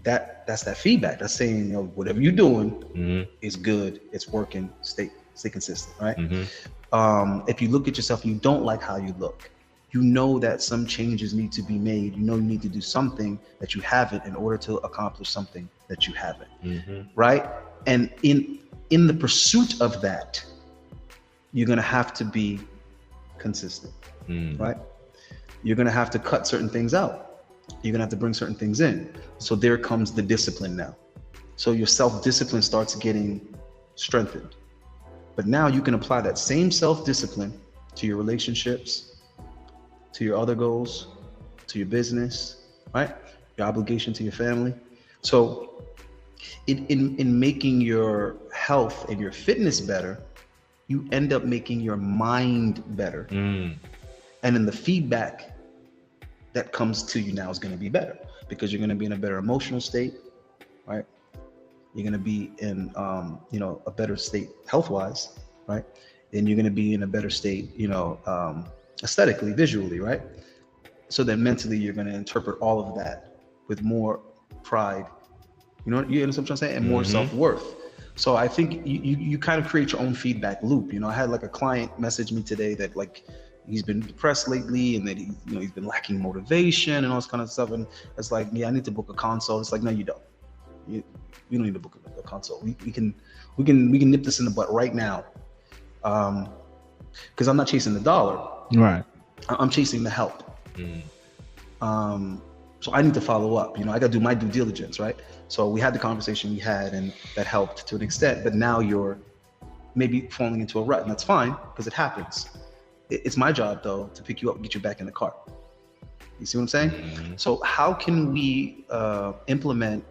that's that feedback. That's saying, whatever you're doing is good. It's working. Stay consistent, right? If you look at yourself and you don't like how you look, you know that some changes need to be made. You know you need to do something that you haven't in order to accomplish something that you haven't, right? And in the pursuit of that, you're gonna have to be consistent, right? You're gonna have to cut certain things out. You're gonna have to bring certain things in. So there comes the discipline now. So your self-discipline starts getting strengthened. But now you can apply that same self-discipline to your relationships, to your other goals, to your business, right? Your obligation to your family. So in making your health and your fitness better, you end up making your mind better. And then the feedback that comes to you now is going to be better because you're going to be in a better emotional state, right? You're going to be in, a better state health-wise, right? And you're going to be in a better state, aesthetically, visually, right? So then mentally, you're going to interpret all of that with more pride. You know what I'm trying to say? And more self-worth. So I think you kind of create your own feedback loop. I had like a client message me today that like he's been depressed lately and that he's been lacking motivation and all this kind of stuff. And it's like, yeah, I need to book a consult. It's like, no, you don't. You don't need to book a consult. We can nip this in the butt right now. Because I'm not chasing the dollar. Right. I'm chasing the help. So I need to follow up. I got to do my due diligence, right? So we had the conversation we had, and that helped to an extent. But now you're maybe falling into a rut, and that's fine because it happens. It's my job, though, to pick you up and get you back in the car. You see what I'm saying? So how can we implement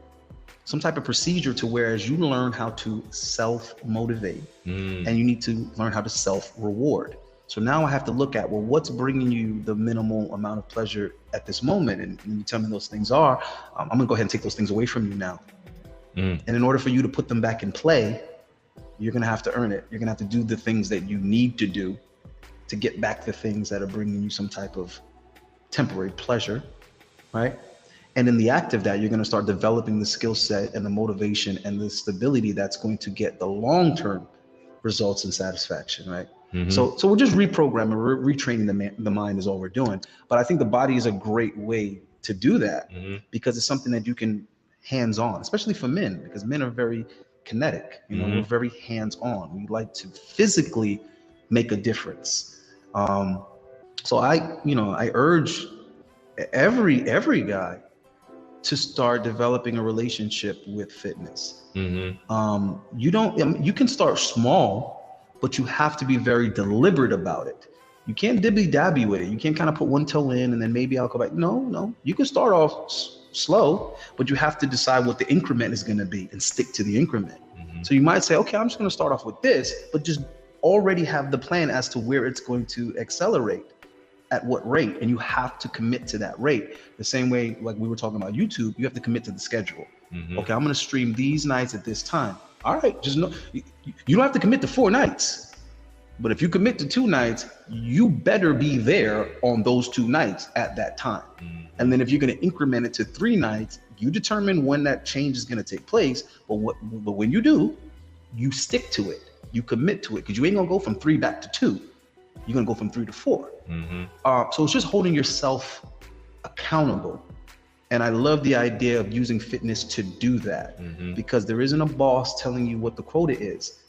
some type of procedure to whereas you learn how to self-motivate and you need to learn how to self-reward. So now I have to look at, well, what's bringing you the minimal amount of pleasure at this moment? And when you tell me those things are, I'm gonna go ahead and take those things away from you now. And in order for you to put them back in play, you're gonna have to earn it. You're gonna have to do the things that you need to do to get back the things that are bringing you some type of temporary pleasure, right? And in the act of that, you're going to start developing the skill set and the motivation and the stability that's going to get the long-term results and satisfaction, right? So we're just reprogramming, retraining the mind is all we're doing. But I think the body is a great way to do that because it's something that you can hands-on, especially for men, because men are very kinetic. You know, we're very hands-on. We like to physically make a difference. So I urge every guy to start developing a relationship with fitness. You can start small, but you have to be very deliberate about it. You can't dibby dabby with it. You can't kind of put one toe in and then maybe I'll go back. No, you can start off slow, but you have to decide what the increment is going to be and stick to the increment. So you might say, okay, I'm just going to start off with this, but just already have the plan as to where it's going to accelerate. At what rate, and you have to commit to that rate. The same way, like we were talking about YouTube, you have to commit to the schedule. Okay, I'm going to stream these nights at this time. All right, just know you don't have to commit to 4 nights, but if you commit to 2 nights, you better be there on those 2 nights at that time. And then if you're going to increment it to 3 nights, you determine when that change is going to take place. But when you do, you stick to it, you commit to it, because you ain't gonna go from 3 back to 2. You're gonna go from 3 to 4. So it's just holding yourself accountable. And I love the idea of using fitness to do that because there isn't a boss telling you what the quota is.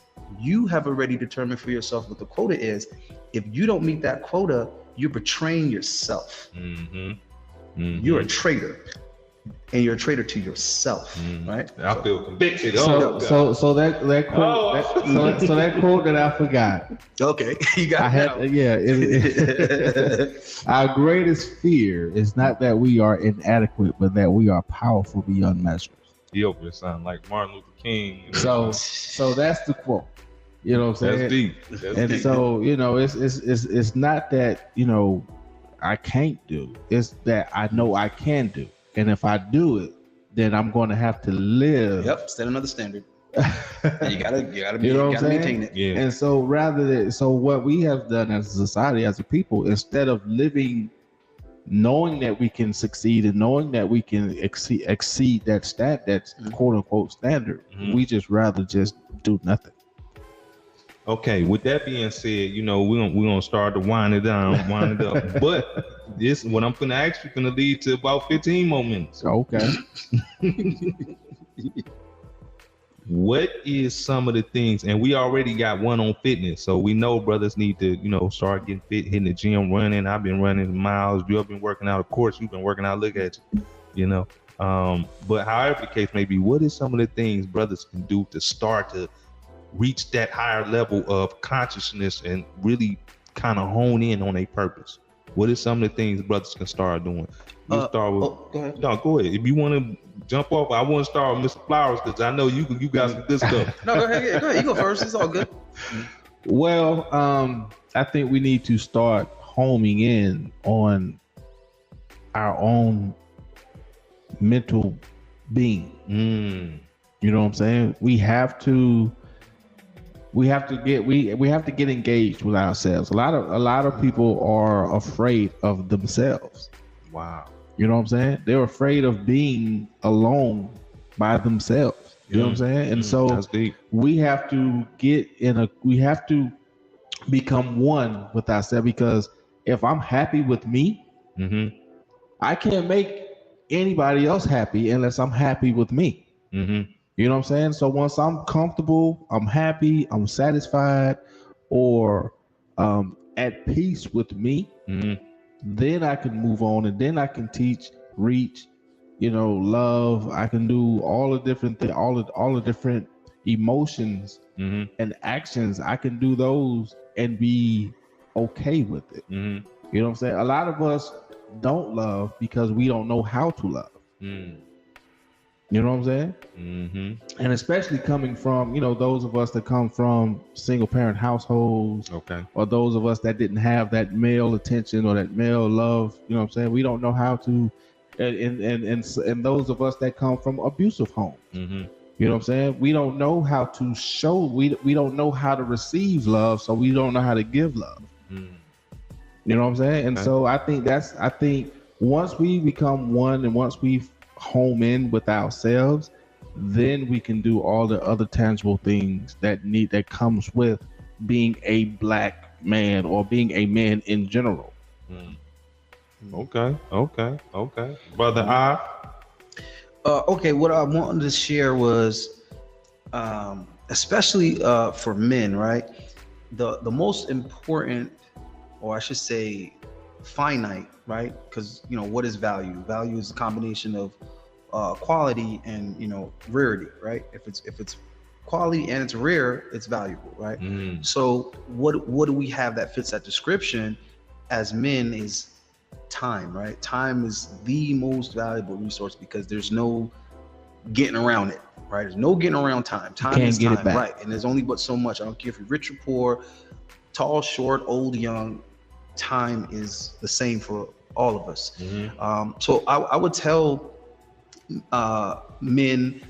You have already determined for yourself what the quota is. If you don't meet that quota, you're betraying yourself. You're a traitor. And you're a traitor to yourself, right? I feel convicted. So that quote, so that quote that I forgot. Okay, you got it. Our greatest fear is not that we are inadequate, but that we are powerful beyond measure. Yo, it sounds like Martin Luther King. You know? So that's the quote. You know what I'm saying? That's deep. And deep. So it's not that I can't do. It's that I know I can do. And if I do it, then I'm going to have to live. Yep, set another standard. you gotta maintain it. Yeah. And so what we have done as a society, as a people, instead of living, knowing that we can succeed and knowing that we can exceed that quote unquote standard, we just rather just do nothing. Okay, with that being said, we're gonna start to wind it up. But this, what I'm gonna ask you, gonna lead to about 15 more minutes. Okay. What is some of the things, and we already got one on fitness, so we know brothers need to, start getting fit, hitting the gym, running. I've been running miles. You've been working out. Of course, you've been working out. Look at you. But however the case may be, what is some of the things brothers can do to start to reach that higher level of consciousness and really kind of hone in on a purpose? What is some of the things brothers can start doing? Start with. Go ahead. No, go ahead. If you want to jump off, I want to start with Mr. Flowers because I know you got some good stuff. No, go ahead. Go ahead. You go first. It's all good. Well, I think we need to start homing in on our own mental being. You know what I'm saying? We have to get engaged with ourselves. A lot of people are afraid of themselves. Wow. You know what I'm saying? They're afraid of being alone by themselves. You know what I'm saying? And so we have to become one with ourselves, because if I'm happy with me, I can't make anybody else happy unless I'm happy with me. You know what I'm saying? So once I'm comfortable, I'm happy, I'm satisfied, or at peace with me, then I can move on, and then I can teach, reach, love. I can do all the different things, all the different emotions and actions. I can do those and be okay with it. You know what I'm saying? A lot of us don't love because we don't know how to love. You know what I'm saying? Mm-hmm. And especially coming from, those of us that come from single parent households, okay, or those of us that didn't have that male attention or that male love, you know what I'm saying? We don't know how to, and those of us that come from abusive homes, mm-hmm. you know what I'm saying? We don't know how to show, we don't know how to receive love, so we don't know how to give love. Mm. You know what I'm saying? And so I think once we become one and once we home in with ourselves, then we can do all the other tangible things that comes with being a black man or being a man in general. Mm. Okay. Brother I. Okay, what I wanted to share was, especially for men, right? The most important, or I should say, finite, right? Because what is value? Value is a combination of quality and rarity, right? If it's quality and it's rare, it's valuable, right? Mm. So what do we have that fits that description as men is time, right? Time is the most valuable resource because there's no getting around it, right? There's no getting around time. Time is time, right? And there's only but so much. I don't care if you're rich or poor, tall, short, old, young. Time is the same for all of us. Mm-hmm. So I would tell men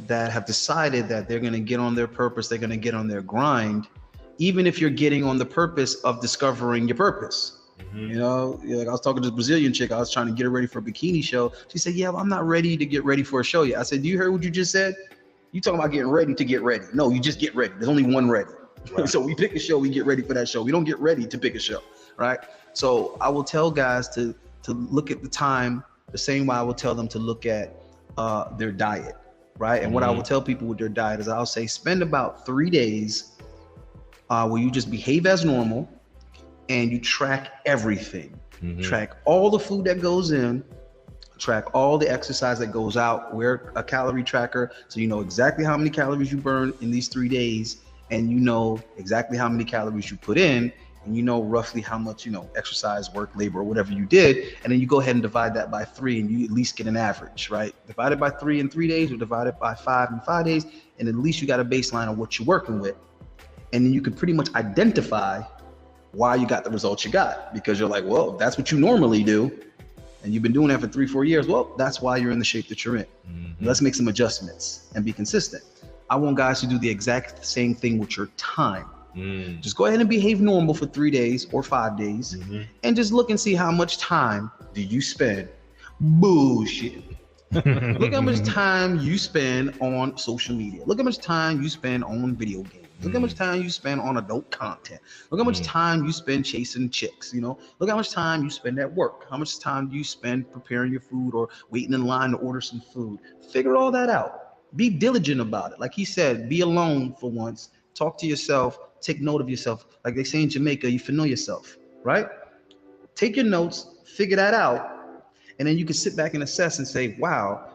that have decided that they're going to get on their purpose, they're going to get on their grind, even if you're getting on the purpose of discovering your purpose. Mm-hmm. Like I was talking to this Brazilian chick, I was trying to get her ready for a bikini show. She said, yeah, I'm not ready to get ready for a show yet. I said, do you hear what you just said? You talking about getting ready to get ready. No, you just get ready. There's only one ready. Right. So we pick a show, we get ready for that show. We don't get ready to pick a show, right? So I will tell guys to look at the time the same way I will tell them to look at their diet, right? And what I will tell people with their diet is I'll say spend about 3 days where you just behave as normal and you track everything. Track all the food that goes in, track all the exercise that goes out, wear a calorie tracker so you know exactly how many calories you burn in these 3 days, and you know exactly how many calories you put in, and you know roughly how much exercise, work, labor, or whatever you did, and then you go ahead and divide that by 3 and you at least get an average, right? Divide it by 3 in 3 days or divide it by 5 in 5 days, and at least you got a baseline of what you're working with, and then you can pretty much identify why you got the results you got, because you're like, well, that's what you normally do and you've been doing that for 3-4 years. Well, that's why you're in the shape that you're in. Let's make some adjustments and be consistent. I want guys to do the exact same thing with your time. Just go ahead and behave normal for 3 days or 5 days and just look and see how much time do you spend bullshit. Look how much time you spend on social media. Look how much time you spend on video games. Look how much time you spend on adult content. Look how much time you spend chasing chicks, Look how much time you spend at work. How much time do you spend preparing your food or waiting in line to order some food? Figure all that out. Be diligent about it. Like he said, be alone for once. Talk to yourself. Take note of yourself. Like they say in Jamaica, you know yourself, right? Take your notes, figure that out, and then you can sit back and assess and say, wow,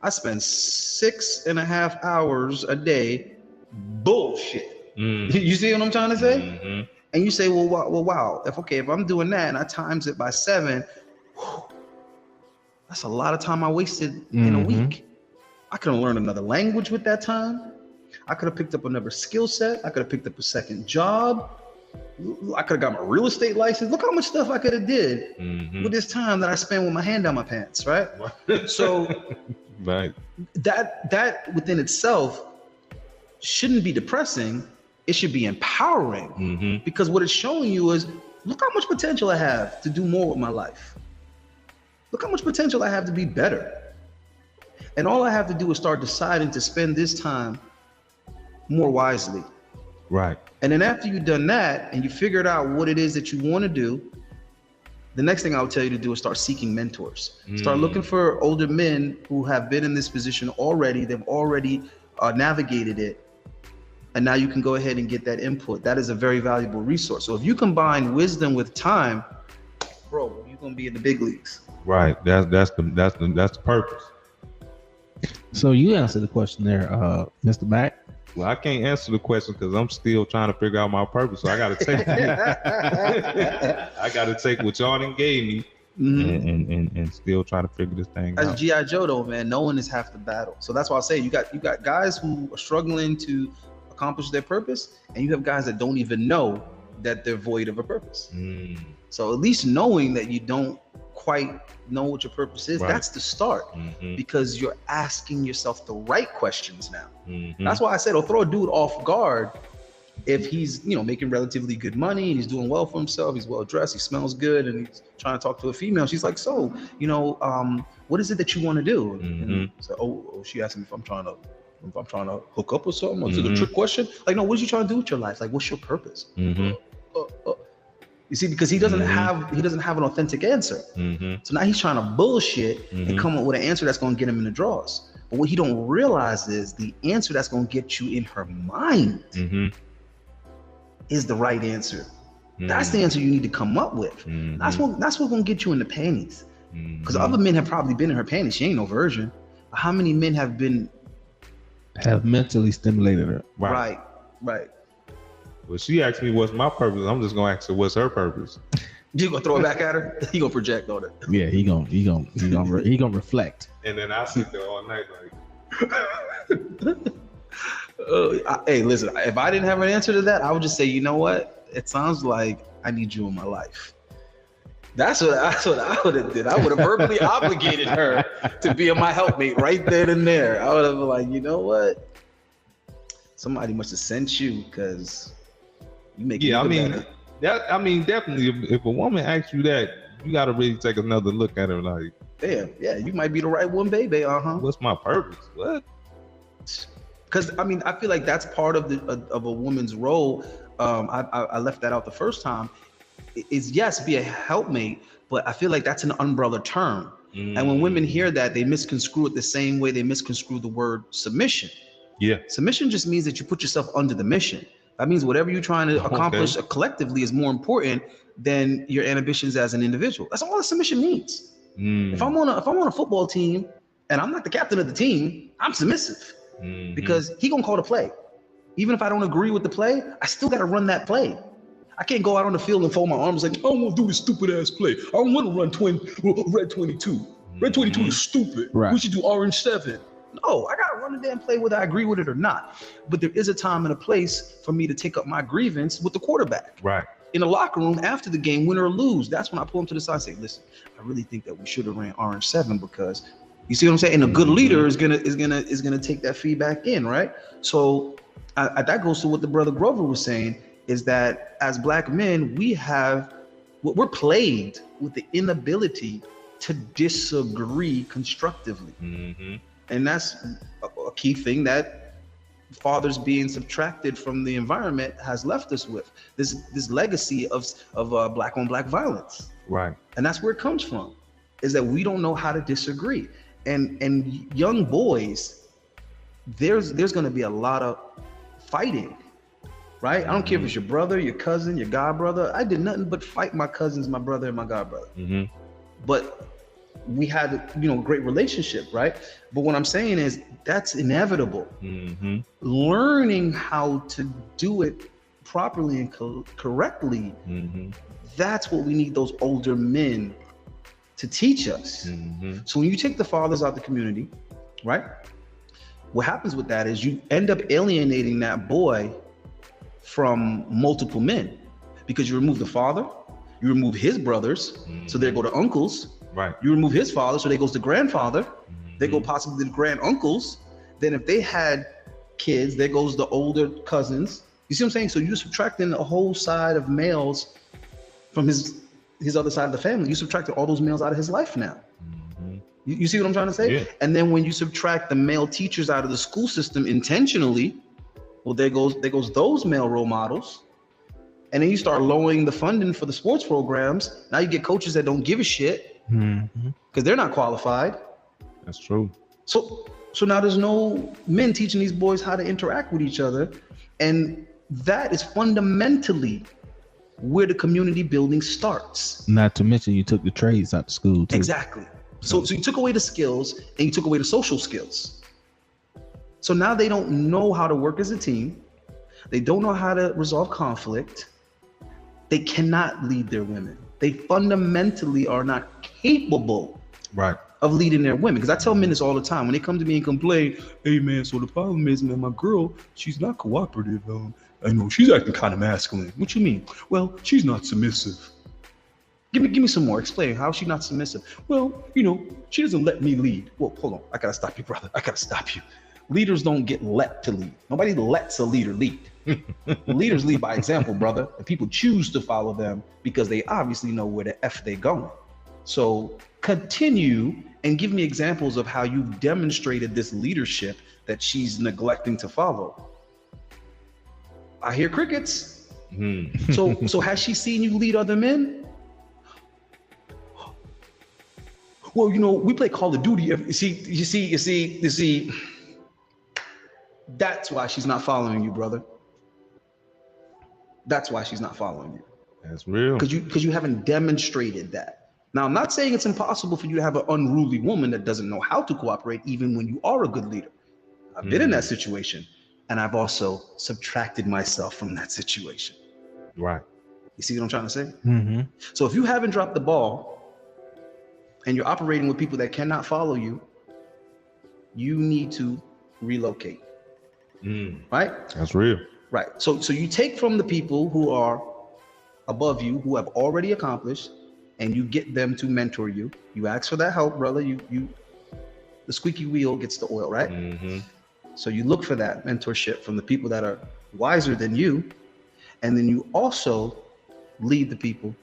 I spend 6.5 hours a day bullshit. You see what I'm trying to say? And you say, well, wow. If I'm doing that and I times it by 7, that's a lot of time I wasted in a week. I could have learned another language with that time. I could have picked up another skill set. I could have picked up a second job. I could have got my real estate license. Look how much stuff I could have did with this time that I spent with my hand down my pants, right? So right. That within itself shouldn't be depressing. It should be empowering, because what it's showing you is, look how much potential I have to do more with my life. Look how much potential I have to be better. And all I have to do is start deciding to spend this time more wisely. Right. And then after you've done that and you figured out what it is that you want to do, the next thing I would tell you to do is start seeking mentors. Start looking for older men who have been in this position already. They've already navigated it. And now you can go ahead and get that input. That is a very valuable resource. So if you combine wisdom with time, bro, you're gonna be in the big leagues. Right. That's the purpose. So you answered the question there, Mr. Mack. Well, I can't answer the question because I'm still trying to figure out my purpose. So I got to take I got to take what y'all done gave me and still try to figure this thing out. As G.I. Joe though, man, knowing is half the battle. So that's why I say you got guys who are struggling to accomplish their purpose, and you have guys that don't even know that they're void of a purpose. So at least knowing that you don't quite know what your purpose is, that's the start, because you're asking yourself the right questions now. That's why I said, throw a dude off guard if he's, you know, making relatively good money and he's doing well for himself, he's well dressed, he smells good, and he's trying to talk to a female. She's like, so, you know, what is it that you want to do? And so, she asked me if I'm trying to hook up or something. Is it a trick question? Like, no, what are you trying to do with your life? Like, what's your purpose? You see, because he doesn't have an authentic answer. So now he's trying to bullshit and come up with an answer that's going to get him in the draws. But what he don't realize is the answer that's going to get you in her mind is the right answer. That's the answer you need to come up with. That's what's going to get you in the panties. Because other men have probably been in her panties. She ain't no virgin. But how many men have mentally stimulated her? Right. Well, she asked me what's my purpose. I'm just gonna ask her what's her purpose. You gonna throw it back at her? He gonna project on it. Yeah, he gonna reflect. And then I sit there all night like. Hey, listen. If I didn't have an answer to that, I would just say, you know what? It sounds like I need you in my life. That's what I would have did. I would have verbally obligated her to be my helpmate right then and there. I would have been like, you know what? Somebody must have sent you because you make it better. Definitely. If a woman asks you that, you got to really take another look at her. Like, damn, yeah, you might be the right one, baby. What's my purpose? What? Because I feel like that's part of a woman's role. I left that out the first time. Is yes, be a helpmate, but I feel like that's an umbrella term. And when women hear that, they misconstrue it the same way they misconstrue the word submission. Yeah. Submission just means that you put yourself under the mission. That means whatever you're trying to accomplish collectively is more important than your ambitions as an individual. That's all that submission means. If I'm on a football team and I'm not the captain of the team, I'm submissive because he gonna call the play. Even if I don't agree with the play, I still gotta run that play. I can't go out on the field and fold my arms like, I don't want to do this stupid ass play. I don't want to run red 22. Red 22 is stupid. Right. We should do orange 7. No, I gotta run the damn play whether I agree with it or not. But there is a time and a place for me to take up my grievance with the quarterback. Right. In the locker room after the game, win or lose. That's when I pull him to the side and say, listen, I really think that we should have ran orange 7 because you see what I'm saying? And a good leader is gonna take that feedback in, right? So that goes to what the brother Grover was saying, is that as Black men, we're plagued with the inability to disagree constructively. And that's a key thing that fathers being subtracted from the environment has left us with, this legacy of Black on Black violence. Right. And that's where it comes from, is that we don't know how to disagree. And young boys, there's going to be a lot of fighting. Right? I don't care if it's your brother, your cousin, your god brother. I did nothing but fight my cousins, my brother, and my god brother. But we had a great relationship, right? But what I'm saying is that's inevitable. Learning how to do it properly and correctly, that's what we need those older men to teach us. So when you take the fathers out of the community, right? What happens with that is you end up alienating that boy from multiple men, because you remove the father, you remove his brothers, so there go the uncles. Right. You remove his father, so there goes the grandfather. They go possibly the grand uncles. Then if they had kids, there goes the older cousins. You see what I'm saying? So you're subtracting a whole side of males from his other side of the family. You subtracted all those males out of his life now. You see what I'm trying to say? Yeah. And then when you subtract the male teachers out of the school system intentionally, well, there goes those male role models. And then you start lowering the funding for the sports programs. Now you get coaches that don't give a shit because they're not qualified. That's true. So now there's no men teaching these boys how to interact with each other. And that is fundamentally where the community building starts. Not to mention you took the trades out of school too. Exactly. So you took away the skills and you took away the social skills. So now they don't know how to work as a team. They don't know how to resolve conflict. They cannot lead their women. They fundamentally are not capable right. of leading their women. Because I tell men this all the time. When they come to me and complain, hey man, so the problem is, man, my girl, she's not cooperative. I know she's acting kind of masculine. What you mean? Well, she's not submissive. Give me some more. Explain. How is she not submissive? Well, she doesn't let me lead. Well, hold on. I gotta stop you, brother. I gotta stop you. Leaders don't get let to lead. Nobody lets a leader lead. Leaders lead by example, brother. And people choose to follow them because they obviously know where the F they're going. So continue and give me examples of how you've demonstrated this leadership that she's neglecting to follow. I hear crickets. So has she seen you lead other men? Well, we play Call of Duty. You see. That's why she's not following you, brother. That's why she's not following you. That's real. Because you haven't demonstrated that. Now, I'm not saying it's impossible for you to have an unruly woman that doesn't know how to cooperate, even when you are a good leader. I've been in that situation, and I've also subtracted myself from that situation. Right. You see what I'm trying to say? Mm-hmm. So if you haven't dropped the ball and you're operating with people that cannot follow you, you need to relocate. Right? That's real. Right. So you take from the people who are above you, who have already accomplished, and you get them to mentor you. You ask for that help, brother. The squeaky wheel gets the oil, right? Mm-hmm. So you look for that mentorship from the people that are wiser than you, and then you also lead the people,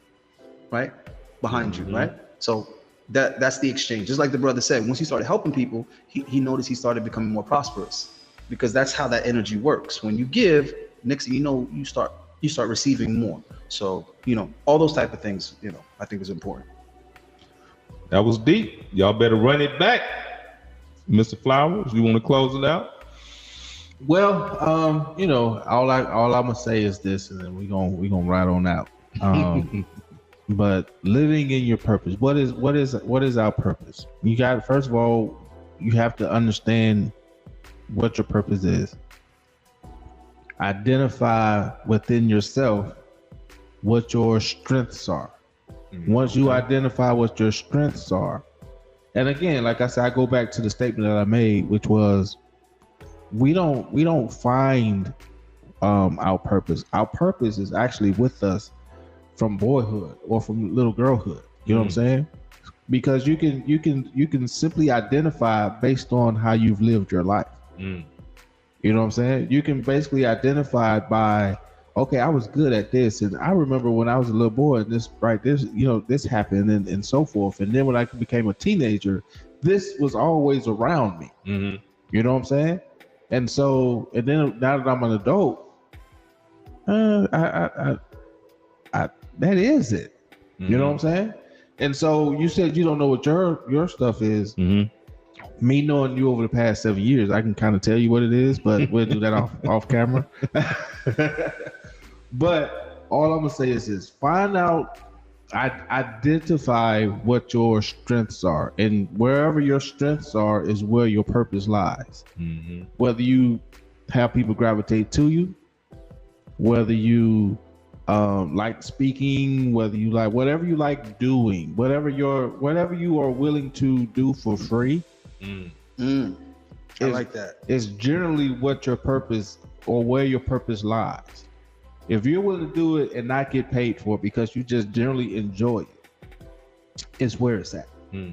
right, behind you, right? So that's the exchange. Just like the brother said, once he started helping people, he noticed he started becoming more prosperous, because that's how that energy works. When you give, next thing you know, you start receiving more. So, all those type of things, I think is important. That was deep. Y'all better run it back. Mr. Flowers, you want to close it out? Well, all I'm gonna say is this, and then we gonna ride on out. But living in your purpose. What is our purpose? First of all, you have to understand what your purpose is. Identify within yourself what your strengths are. Once you identify what your strengths are, and again, like I said, I go back to the statement that I made, which was we don't find our purpose. Our purpose is actually with us from boyhood or from little girlhood. You know what I'm saying? Because you can simply identify based on how you've lived your life. You know what I'm saying? You can basically identify by, okay, I was good at this, and I remember when I was a little boy, and this happened, and so forth. And then when I became a teenager, this was always around me. You know what I'm saying? And so, and then now that I'm an adult, that is it. You know what I'm saying? And so you said you don't know what your stuff is. Me knowing you over the past 7 years, I can kind of tell you what it is, but we'll do that off camera. But all I'm gonna say is this: find out, identify what your strengths are, and wherever your strengths are is where your purpose lies. Whether you have people gravitate to you, whether you like speaking, whether you like whatever you like doing, whatever you are willing to do for free. I like that. It's generally what your purpose or where your purpose lies. If you're willing to do it and not get paid for it because you just generally enjoy it, it's where it's at. You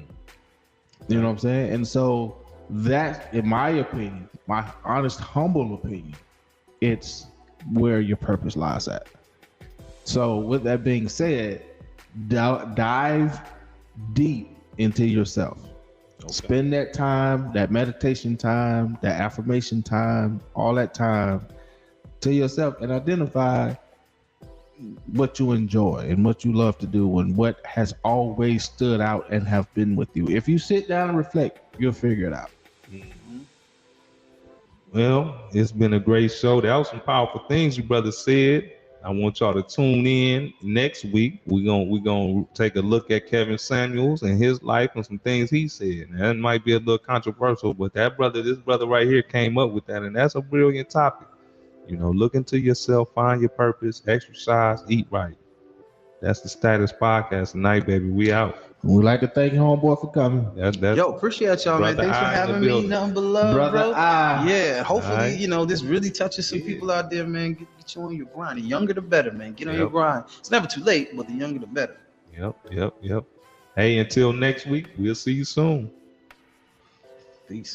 know what I'm saying? And so that, in my opinion, my honest, humble opinion, it's where your purpose lies at. So with that being said, dive deep into yourself. Okay. Spend that time, that meditation time, that affirmation time, all that time to yourself, and identify what you enjoy and what you love to do and what has always stood out and have been with you. If you sit down and reflect, you'll figure it out. Well, it's been a great show. That was some powerful things you brothers said. I want y'all to tune in next week. We're gonna take a look at Kevin Samuels and his life and some things he said. Now, that might be a little controversial, but this brother right here came up with that, and that's a brilliant topic. Look into yourself, find your purpose, exercise, eat right. That's the Status Podcast tonight, baby. We out. We'd like to thank homeboy for coming. Yo, appreciate y'all, man. Thanks for having me. Nothing but love, bro. Yeah, hopefully, you know, this really touches some people out there, man. Get you on your grind. The younger, the better, man. Get on your grind. It's never too late, but the younger, the better. Yep. Hey, until next week, we'll see you soon. Peace.